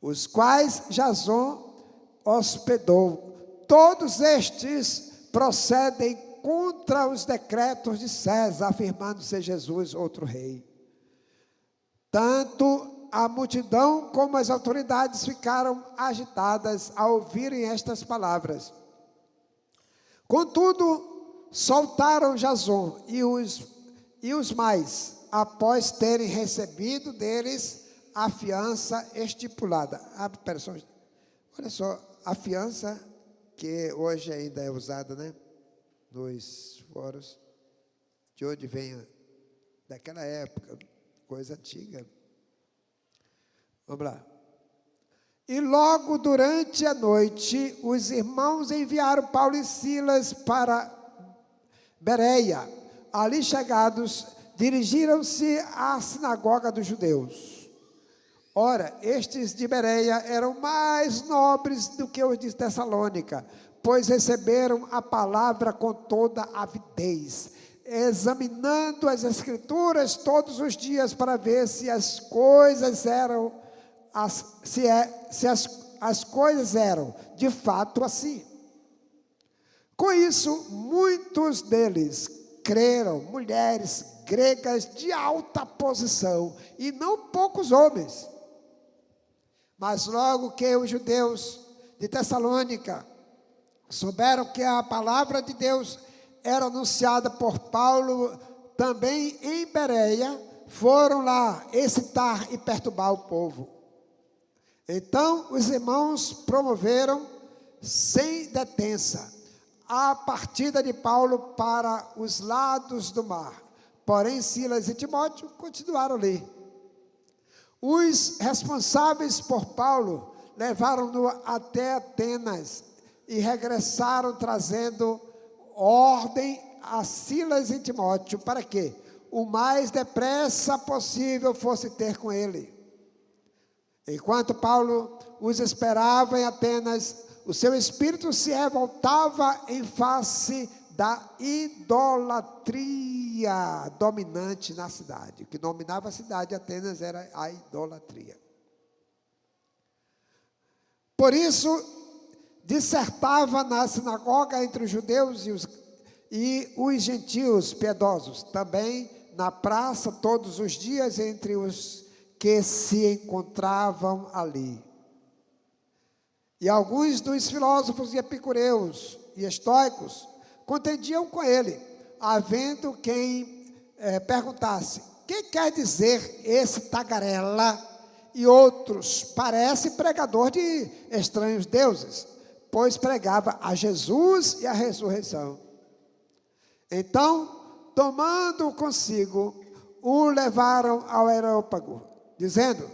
os quais Jason hospedou. Todos estes procedem contra os decretos de César, afirmando ser Jesus outro rei. Tanto a multidão como as autoridades ficaram agitadas ao ouvirem estas palavras. Contudo, soltaram Jason e os mais, após terem recebido deles a fiança estipulada. Olha só, a fiança que hoje ainda é usada, né, nos fóruns, de onde vem daquela época, coisa antiga. Vamos lá. E logo durante a noite, os irmãos enviaram Paulo e Silas para Bereia. Ali chegados, dirigiram-se à sinagoga dos judeus. Ora, estes de Bereia eram mais nobres do que os de Tessalônica, pois receberam a palavra com toda avidez, examinando as Escrituras todos os dias para ver se as coisas eram as coisas eram de fato assim. Com isso, muitos deles creram, mulheres gregas de alta posição, e não poucos homens. Mas logo que os judeus de Tessalônica souberam que a palavra de Deus era anunciada por Paulo também em Bereia, foram lá excitar e perturbar o povo. Então, os irmãos promoveram, sem detença, a partida de Paulo para os lados do mar. Porém, Silas e Timóteo continuaram ali. Os responsáveis por Paulo levaram-no até Atenas e regressaram trazendo ordem a Silas e Timóteo para que o mais depressa possível fosse ter com ele. Enquanto Paulo os esperava em Atenas, o seu espírito se revoltava em face da idolatria dominante na cidade. O que dominava a cidade de Atenas era a idolatria. Por isso, dissertava na sinagoga entre os judeus e os gentios piedosos, também na praça todos os dias entre os que se encontravam ali. E alguns dos filósofos e epicureus e estoicos contendiam com ele, havendo quem perguntasse: que quer dizer esse tagarela? E outros: parece pregador de estranhos deuses. pois pregava a Jesus e a ressurreição. Então, tomando consigo, o levaram ao Areópago, dizendo: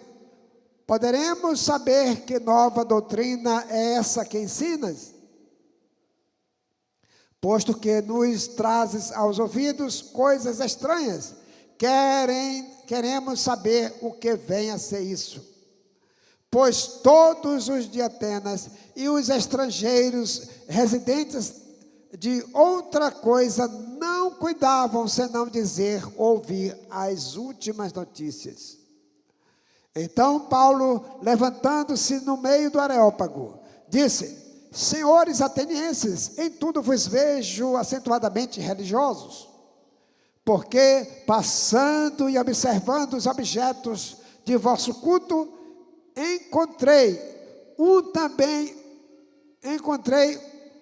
poderemos saber que nova doutrina é essa que ensinas? Posto que nos trazes aos ouvidos coisas estranhas, queremos saber o que vem a ser isso. Pois todos os de Atenas e os estrangeiros residentes de outra coisa não cuidavam senão dizer, ouvir as últimas notícias. Então Paulo, levantando-se no meio do Areópago, disse: senhores atenienses, em tudo vos vejo acentuadamente religiosos, porque passando e observando os objetos de vosso culto, encontrei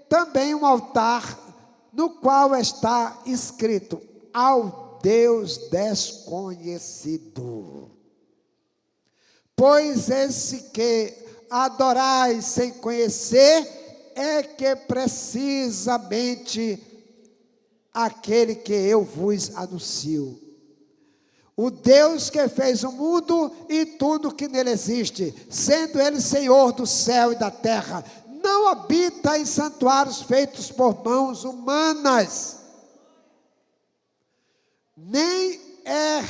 também um altar no qual está escrito: ao Deus desconhecido. Pois esse que adorais sem conhecer é que precisamente aquele que eu vos anuncio. O Deus que fez o mundo e tudo que nele existe, sendo ele Senhor do céu e da terra, não habita em santuários feitos por mãos humanas, nem é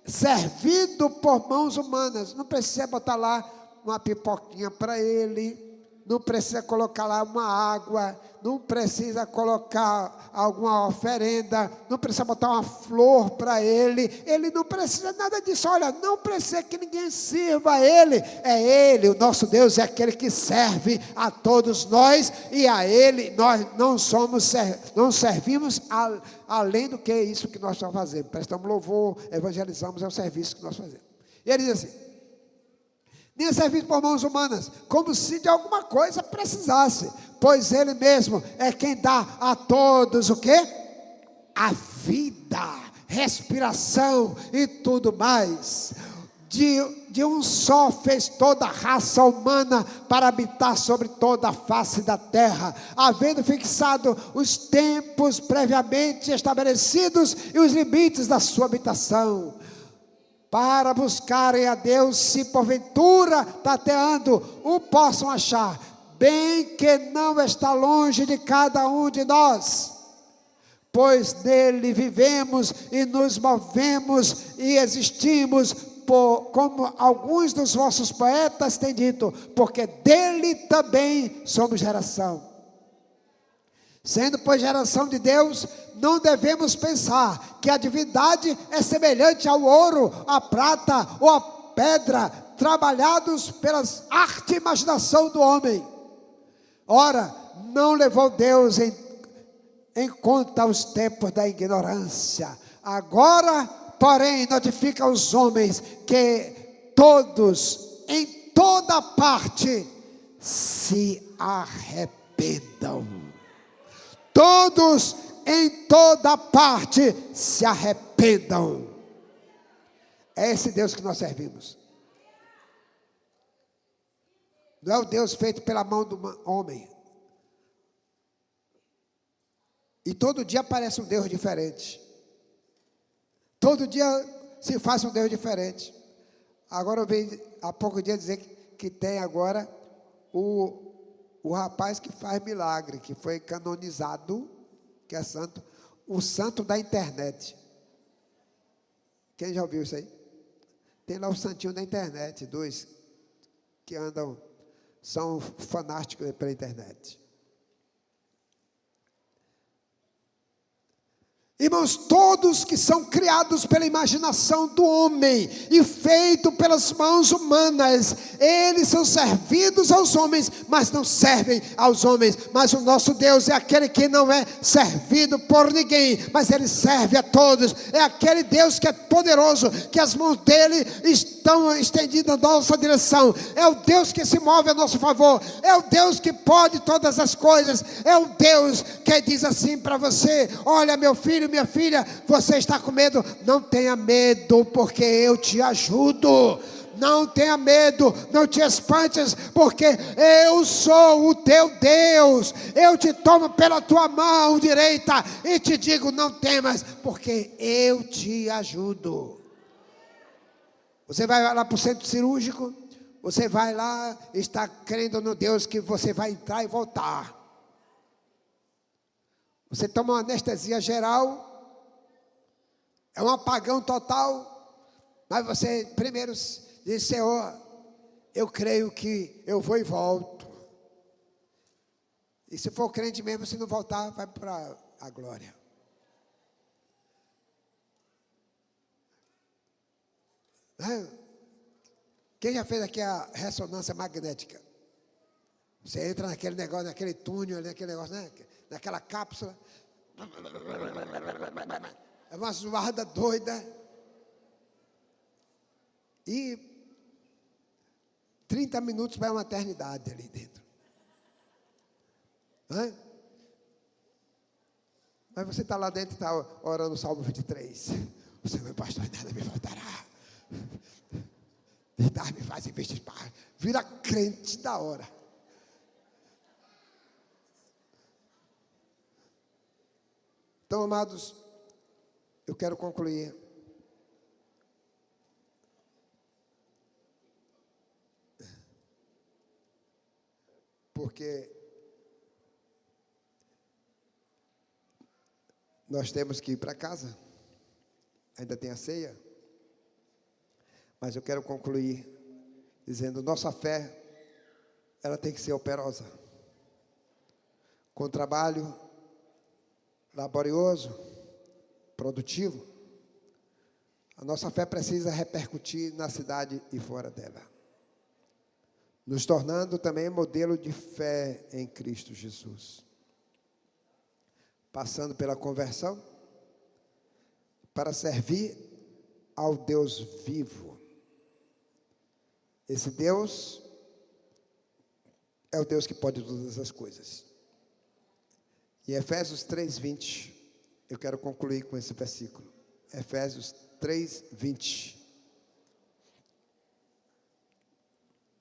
servido por mãos humanas. Não precisa botar lá uma pipoquinha para ele, não precisa colocar lá uma água, não precisa colocar alguma oferenda, não precisa botar uma flor para ele não precisa nada disso. Olha, não precisa que ninguém sirva a ele, é ele, o nosso Deus é aquele que serve a todos nós, e a ele nós não servimos além do que isso que nós estamos fazendo, prestamos louvor, evangelizamos, é o serviço que nós fazemos. E ele diz assim: nem é servido por mãos humanas, como se de alguma coisa precisasse, pois ele mesmo é quem dá a todos o quê? A vida, respiração e tudo mais. De um só fez toda a raça humana para habitar sobre toda a face da terra, havendo fixado os tempos previamente estabelecidos e os limites da sua habitação, para buscarem a Deus, se porventura, tateando, o possam achar, bem que não está longe de cada um de nós, pois nele vivemos e nos movemos e existimos, como alguns dos vossos poetas têm dito, porque dele também somos geração. Sendo, pois, geração de Deus, não devemos pensar que a divindade é semelhante ao ouro, à prata ou à pedra, trabalhados pela arte e imaginação do homem. Ora, não levou Deus em conta os tempos da ignorância. Agora, porém, notifica aos homens que todos, em toda parte, se arrependam. Todos em toda parte se arrependam. É esse Deus que nós servimos. Não é o Deus feito pela mão do homem. E todo dia aparece um Deus diferente. Todo dia se faz um Deus diferente. Agora eu vi há pouco dia dizer que tem agora o rapaz que faz milagre, que foi canonizado, que é santo, o santo da internet. Quem já ouviu isso aí? Tem lá o santinho da internet, dois que andam, são fanáticos pela internet. Irmãos, todos que são criados pela imaginação do homem e feitos pelas mãos humanas, eles são servidos aos homens, mas não servem aos homens. Mas o nosso Deus é aquele que não é servido por ninguém, mas ele serve a todos. É aquele Deus que é poderoso, que as mãos dele estão estendidas na nossa direção. É o Deus que se move a nosso favor. É o Deus que pode todas as coisas. É o Deus que diz assim para você: olha, meu filho, minha filha, você está com medo? Não tenha medo, porque eu te ajudo. Não tenha medo, não te espantes, porque eu sou o teu Deus. Eu te tomo pela tua mão direita e te digo: não temas, porque eu te ajudo. Você vai lá para o centro cirúrgico, você vai lá e está crendo no Deus que você vai entrar e voltar. Você toma uma anestesia geral, é um apagão total, mas você primeiro diz: Senhor, eu creio que eu vou e volto. E se for crente mesmo, se não voltar, vai para a glória. Quem já fez aqui a ressonância magnética? Você entra naquele negócio, naquele túnel, naquele negócio, né? Naquela cápsula. É uma zoada doida. E 30 minutos para uma eternidade ali dentro. Mas você está lá dentro e está orando o Salmo 23. O Senhor, meu pastor, nada me faltará. Deitar-me faz em vestes parras. Vira crente da hora. Então, amados, eu quero concluir. Porque nós temos que ir para casa. Ainda tem a ceia. Mas eu quero concluir dizendo: nossa fé, ela tem que ser operosa. Com trabalho laborioso, produtivo. A nossa fé precisa repercutir na cidade e fora dela, nos tornando também modelo de fé em Cristo Jesus. Passando pela conversão, para servir ao Deus vivo. Esse Deus é o Deus que pode todas as coisas. Em Efésios 3:20, eu quero concluir com esse versículo. Efésios 3:20.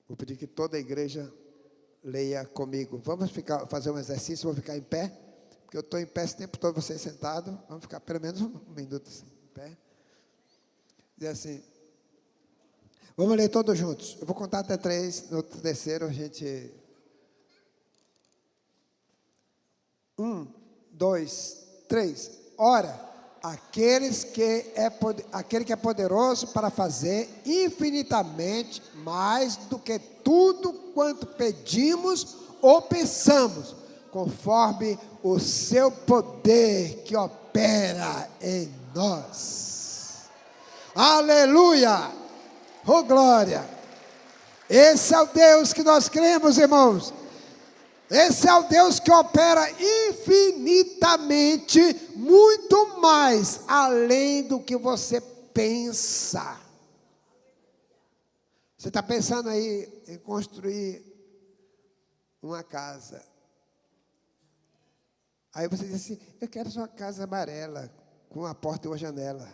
Vou pedir que toda a igreja leia comigo. Vamos fazer um exercício, vou ficar em pé, porque eu estou em pé esse tempo todo, vocês sentados. Vamos ficar pelo menos um minuto assim, em pé. Diz assim, vamos ler todos juntos. Eu vou contar até 3, no terceiro a gente... 1, 2, 3. Ora, aquele que é poderoso para fazer infinitamente mais do que tudo quanto pedimos ou pensamos, conforme o seu poder que opera em nós. Aleluia! Oh, glória! Esse é o Deus que nós cremos, irmãos. Esse é o Deus que opera infinitamente, muito mais além do que você pensa. Você está pensando aí em construir uma casa. Aí você diz assim, eu quero só uma casa amarela, com uma porta e uma janela.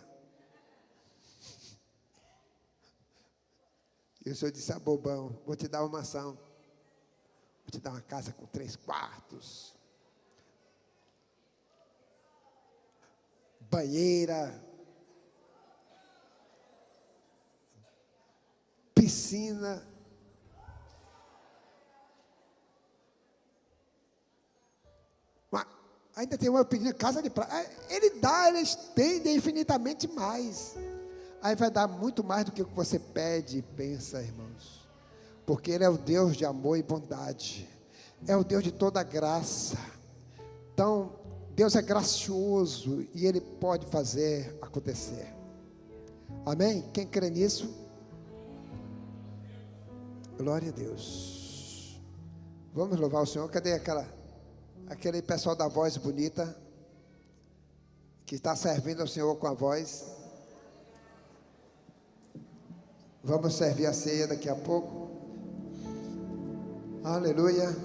E o senhor disse, bobão, vou te dar uma maçã. Vou te dar uma casa com 3 quartos. Banheira. Piscina. Ainda tem uma pedindo casa de praia. Ele estende infinitamente mais. Aí vai dar muito mais do que você pede e pensa, irmãos. Porque Ele é o Deus de amor e bondade. É o Deus de toda graça. Então, Deus é gracioso e Ele pode fazer acontecer. Amém? Quem crê nisso? Glória a Deus. Vamos louvar o Senhor. Cadê aquele pessoal da voz bonita, que está servindo ao Senhor com a voz? Vamos servir a ceia daqui a pouco. Aleluia.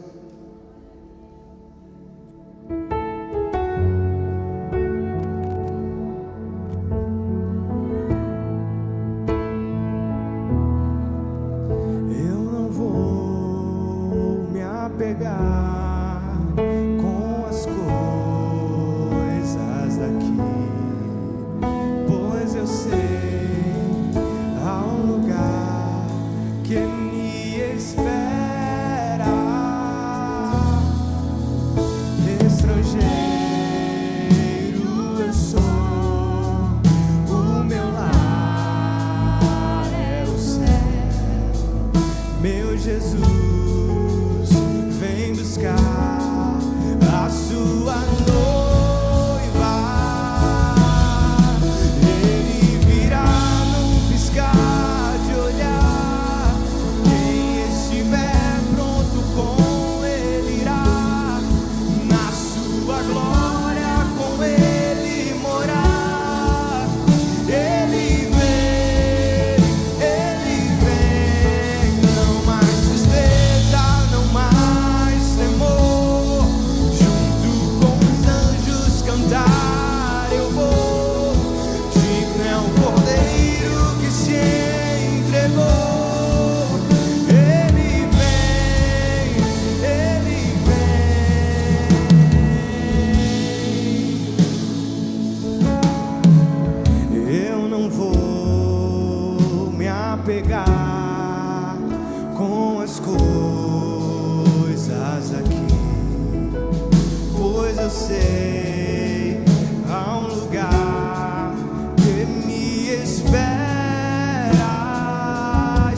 sei, há um lugar que me espera.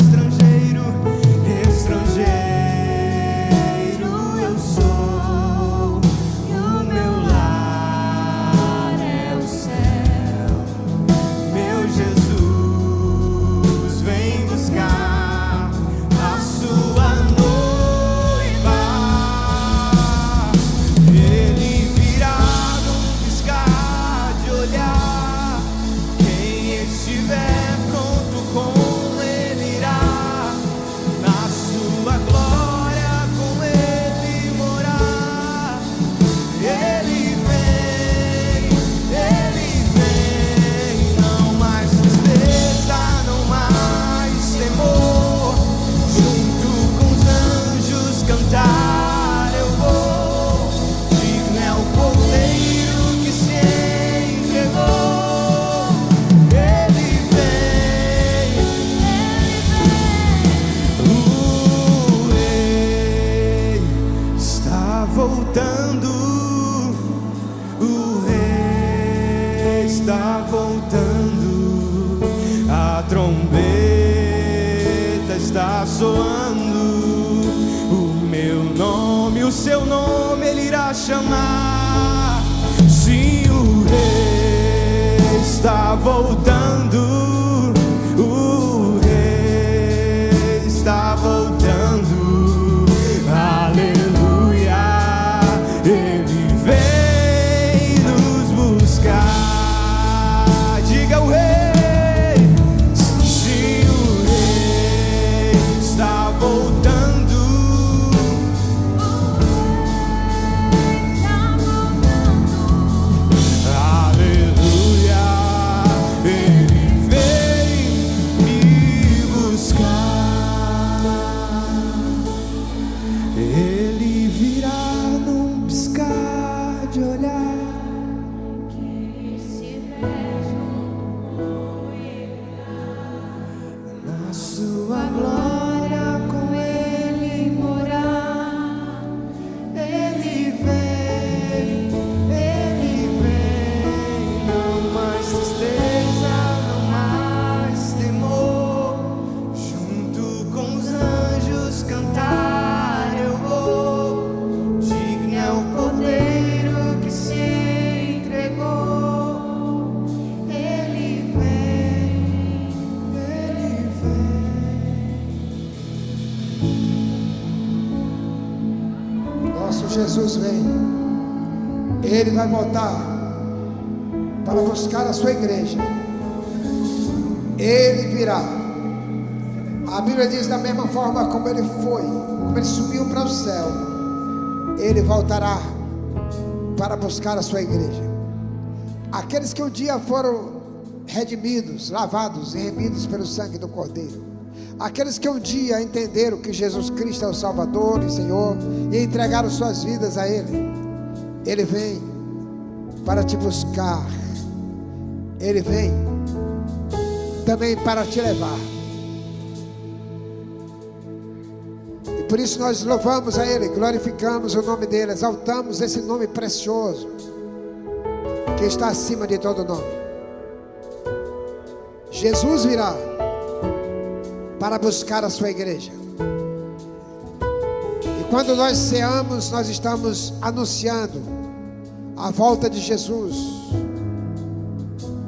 Estrangeiro, estrangeiro eu sou, e o meu lar é o céu. Meu Jesus vem buscar a sua noiva. Ele virá num piscar de olhar. Quem estiver pronto com ele irá, na sua glória com ele morar. Ele vem, não mais tristeza, não mais temor. Junto com os anjos cantar eu vou. Digno é o Cordeiro que se entregou. Ele vem, o rei está voltando. O rei está voltando. A trombeta está soando. O meu nome, o seu nome ele irá chamar. Sim, o rei está voltando. O rei está voltando. Aleluia. Ele vem nos buscar. Diga o rei. Sim, o rei está voltando. Aleluia. Ele vem me buscar. Ele virá num piscar de olhar. Na sua glória com ele morar. Ele vem, não mais tristeza, não mais temor. Junto com os anjos cantar eu vou. Digno é o Cordeiro que se entregou. Ele vem, Nosso Jesus vem. Ele vai voltar para buscar a sua igreja. Ele virá. A Bíblia diz da mesma forma como ele foi, como ele subiu para o céu, ele voltará para buscar a sua igreja. Aqueles que um dia foram redimidos, lavados e remidos pelo sangue do Cordeiro. Aqueles que um dia entenderam que Jesus Cristo é o Salvador e Senhor e entregaram suas vidas a Ele. Ele vem para te buscar. Ele vem também para te levar. E por isso nós louvamos a Ele, glorificamos o nome dEle, exaltamos esse nome precioso que está acima de todo nome. Jesus virá para buscar a sua igreja. E quando nós ceamos, nós estamos anunciando a volta de Jesus.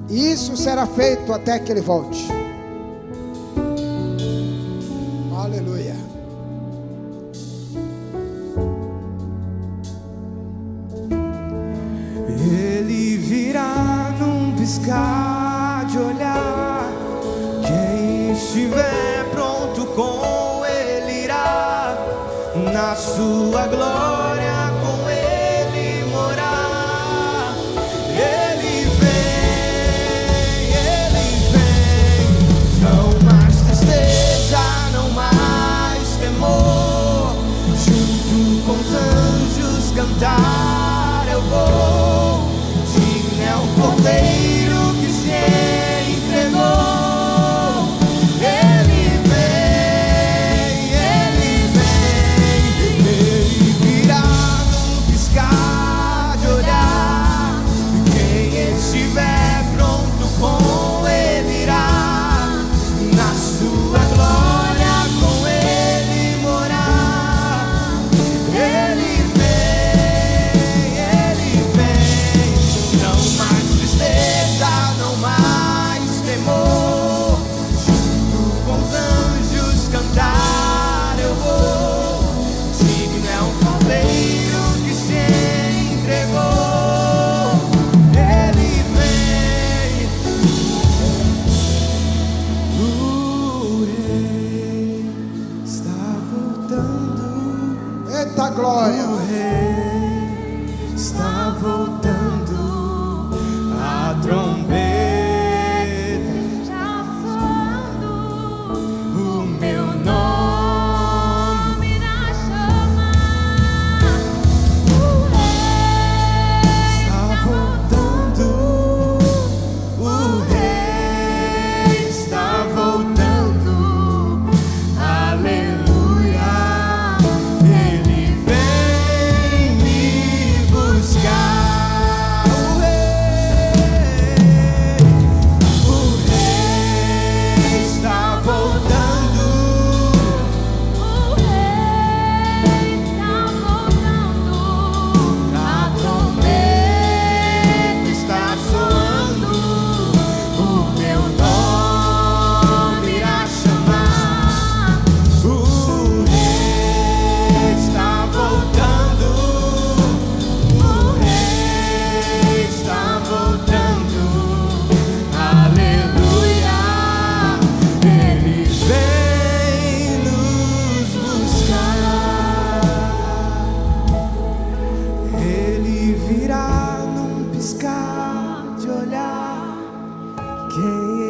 E isso será feito até que Ele volte. Aleluia. Ele virá num piscar de olhar. Quem estiver pronto com ele irá, na sua glória com ele morar. Ele vem, não mais tristeza, não mais temor. Junto com os anjos cantar eu vou. Digno é o Cordeiro que se entregou. Ele virá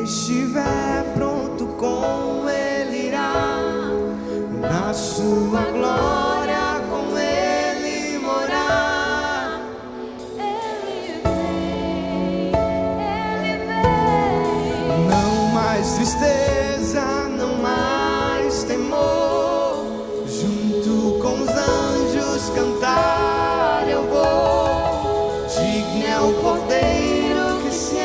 estiver pronto, com Ele irá. Na sua glória, com Ele morar. Ele vem. Não mais tristeza, não mais temor. Junto com os anjos cantar eu vou. Digno é o Cordeiro que se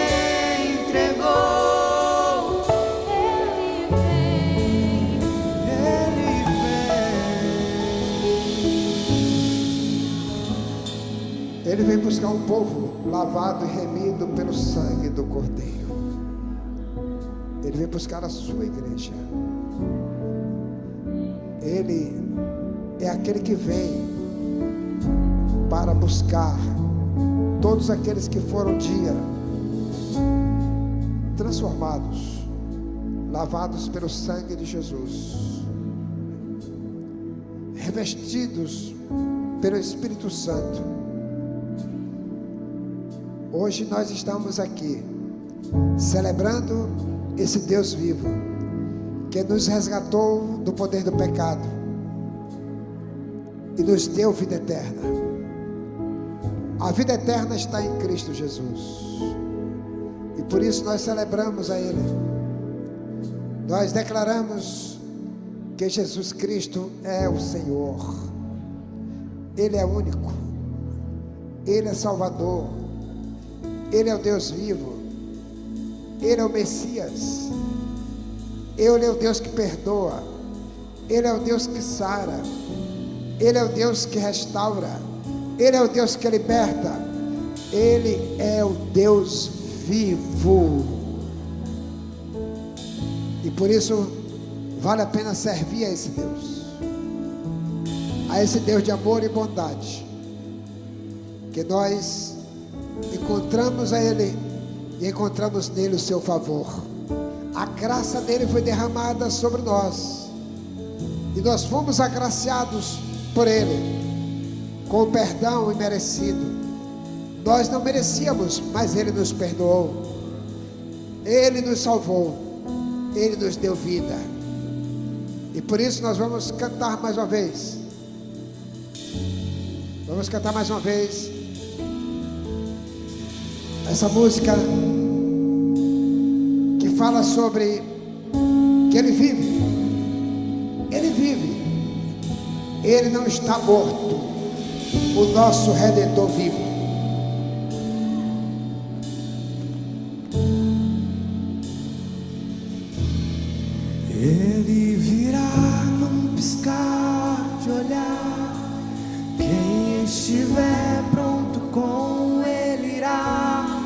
entregou. Ele vem. Ele vem. Ele vem buscar um povo lavado e remido pelo sangue do Cordeiro. Ele vem buscar a sua igreja. Ele é aquele que vem para buscar todos aqueles que foram um dia transformados, lavados pelo sangue de Jesus, revestidos pelo Espírito Santo. Hoje nós estamos aqui celebrando esse Deus vivo que nos resgatou do poder do pecado e nos deu vida eterna. A vida eterna está em Cristo Jesus, e por isso nós celebramos a Ele. Nós declaramos que Jesus Cristo é o Senhor. Ele é único, Ele é Salvador, Ele é o Deus vivo, Ele é o Messias, Ele é o Deus que perdoa, Ele é o Deus que sara, Ele é o Deus que restaura, Ele é o Deus que liberta, Ele é o Deus vivo. E por isso vale a pena servir a esse Deus, a esse Deus de amor e bondade, que nós encontramos a Ele e encontramos nele o seu favor. A graça dele foi derramada sobre nós, e nós fomos agraciados por Ele com o perdão imerecido. Nós não merecíamos, mas Ele nos perdoou, Ele nos salvou, Ele nos deu vida. E por isso nós vamos cantar mais uma vez. Vamos cantar mais uma vez essa música que fala sobre que Ele vive. Ele vive. Ele não está morto. O nosso Redentor vive. Ele virá num piscar de olhar. Quem estiver pronto, com Ele irá.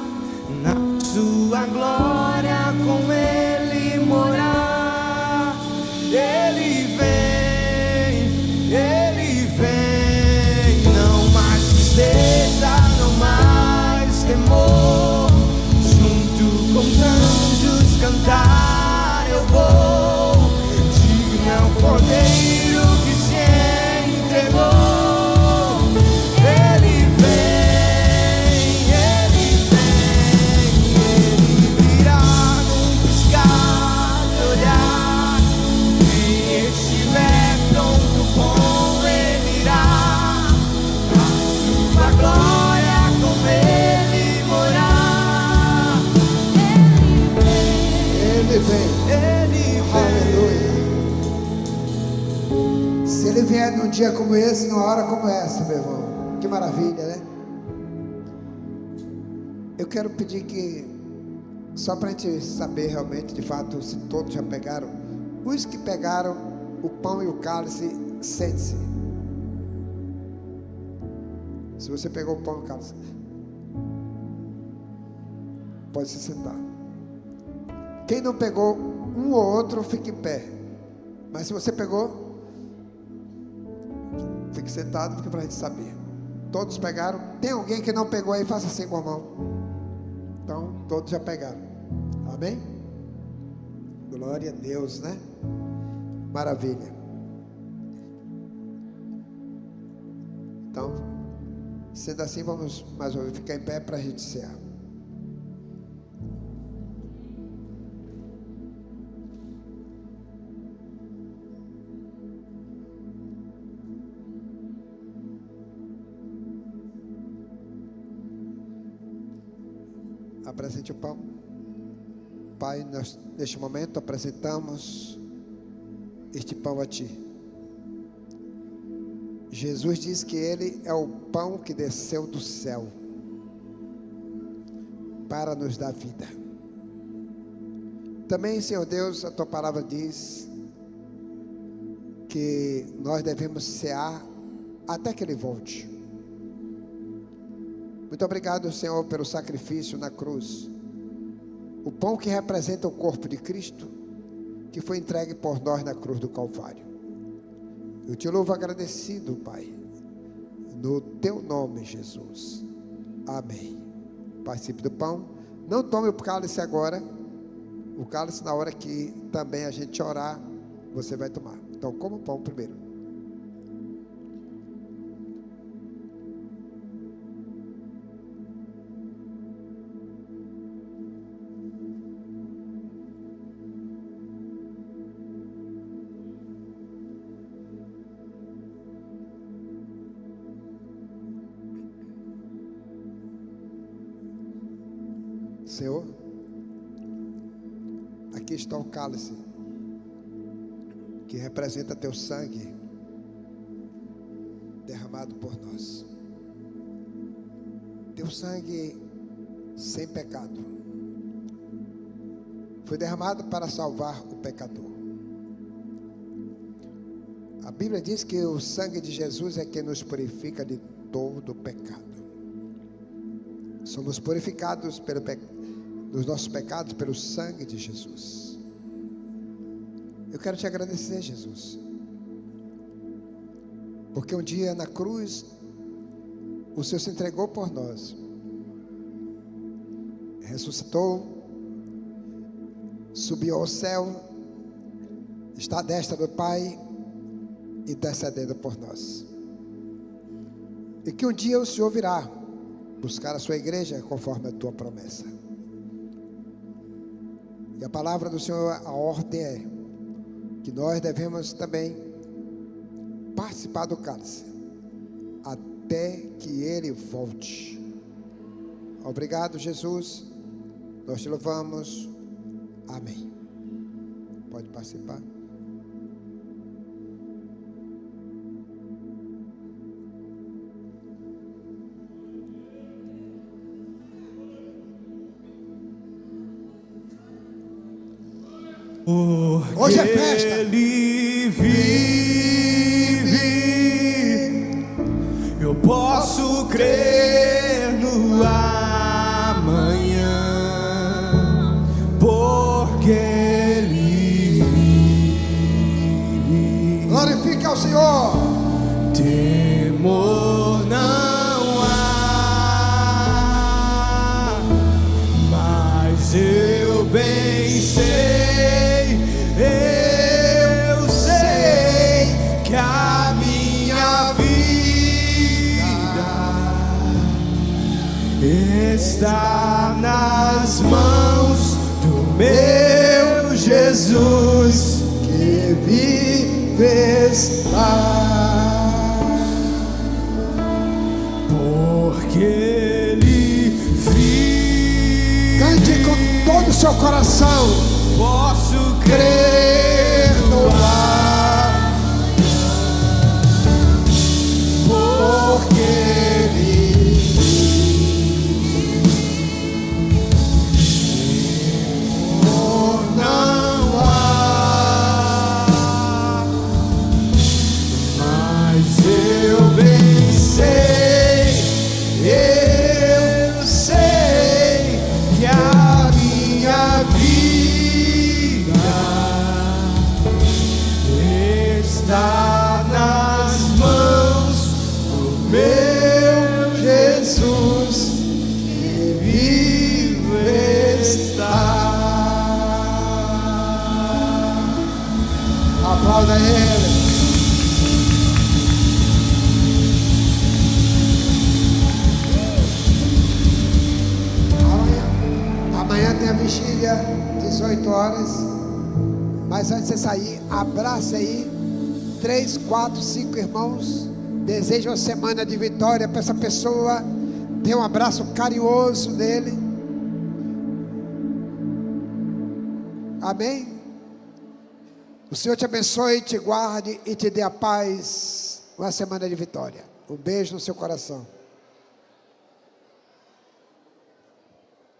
Na sua glória, com Ele morar. Ele vem. Não mais tristeza, não mais temor. Junto com os anjos cantar eu vou. Digno é o Cordeiro que se entregou. Ele virá num piscar de olhar. Quem estiver pronto, com Ele irá. Na sua glória, com Ele morar. Ele vem. Aleluia. Se Ele vier num dia como esse, numa hora como essa, meu irmão, que maravilha, né? Eu quero pedir que, só para a gente saber realmente, de fato, se todos já pegaram, os que pegaram o pão e o cálice, sente-se. Se você pegou o pão e o cálice, pode se sentar. Quem não pegou, um ou outro, fique em pé. Mas se você pegou, fique sentado, porque para a gente saber. Todos pegaram. Tem alguém que não pegou aí? Faça assim com a mão. Então, todos já pegaram. Amém? Glória a Deus, né? Maravilha. Então, sendo assim, vamos mais uma vez ficar em pé para a gente encerrar. Apresente o pão. Pai, nós neste momento apresentamos este pão a Ti. Jesus diz que Ele é o pão que desceu do céu para nos dar vida. Também, Senhor Deus, a Tua palavra diz que nós devemos cear até que Ele volte. Muito obrigado, Senhor, pelo sacrifício na cruz. O pão que representa o corpo de Cristo, que foi entregue por nós na cruz do Calvário. Eu te louvo agradecido, Pai, no Teu nome, Jesus. Amém. Participe do pão. Não tome o cálice agora. O cálice, na hora que também a gente orar, você vai tomar. Então, coma o pão primeiro. Senhor, aqui está o cálice que representa Teu sangue derramado por nós. Teu sangue sem pecado foi derramado para salvar o pecador. A Bíblia diz que o sangue de Jesus é que nos purifica de todo pecado. Somos purificados dos nossos pecados pelo sangue de Jesus. Eu quero te agradecer, Jesus, porque um dia na cruz o Senhor se entregou por nós, ressuscitou, subiu ao céu, está à destra do Pai, intercedendo por nós. E que um dia o Senhor virá buscar a sua igreja conforme a tua promessa. E a palavra do Senhor, a ordem é que nós devemos também participar do cálice até que Ele volte. Obrigado, Jesus. Nós te louvamos. Amém. Pode participar. Hoje é festa. Ele vive, eu posso crer no amanhã, porque Ele vive. Glorifique ao Senhor. Temor não há, mas eu bem sei. Eu sei que a minha vida está nas mãos do meu Jesus que vive está, porque Ele vive. Cante com todo o seu coração. Posso crer no ar, porque Ele não há, mas eu bem sei, eu sei que a minha vida está nas mãos do meu Jesus que vive está. Aplauda Ele. Amanhã tem a vigília, 18 horas. Mas antes de você sair, abraça aí 3, 4, 5 irmãos. Deseja uma semana de vitória para essa pessoa. Dê um abraço carinhoso nele. Amém? O Senhor te abençoe, te guarde e te dê a paz. Uma semana de vitória. Um beijo no seu coração.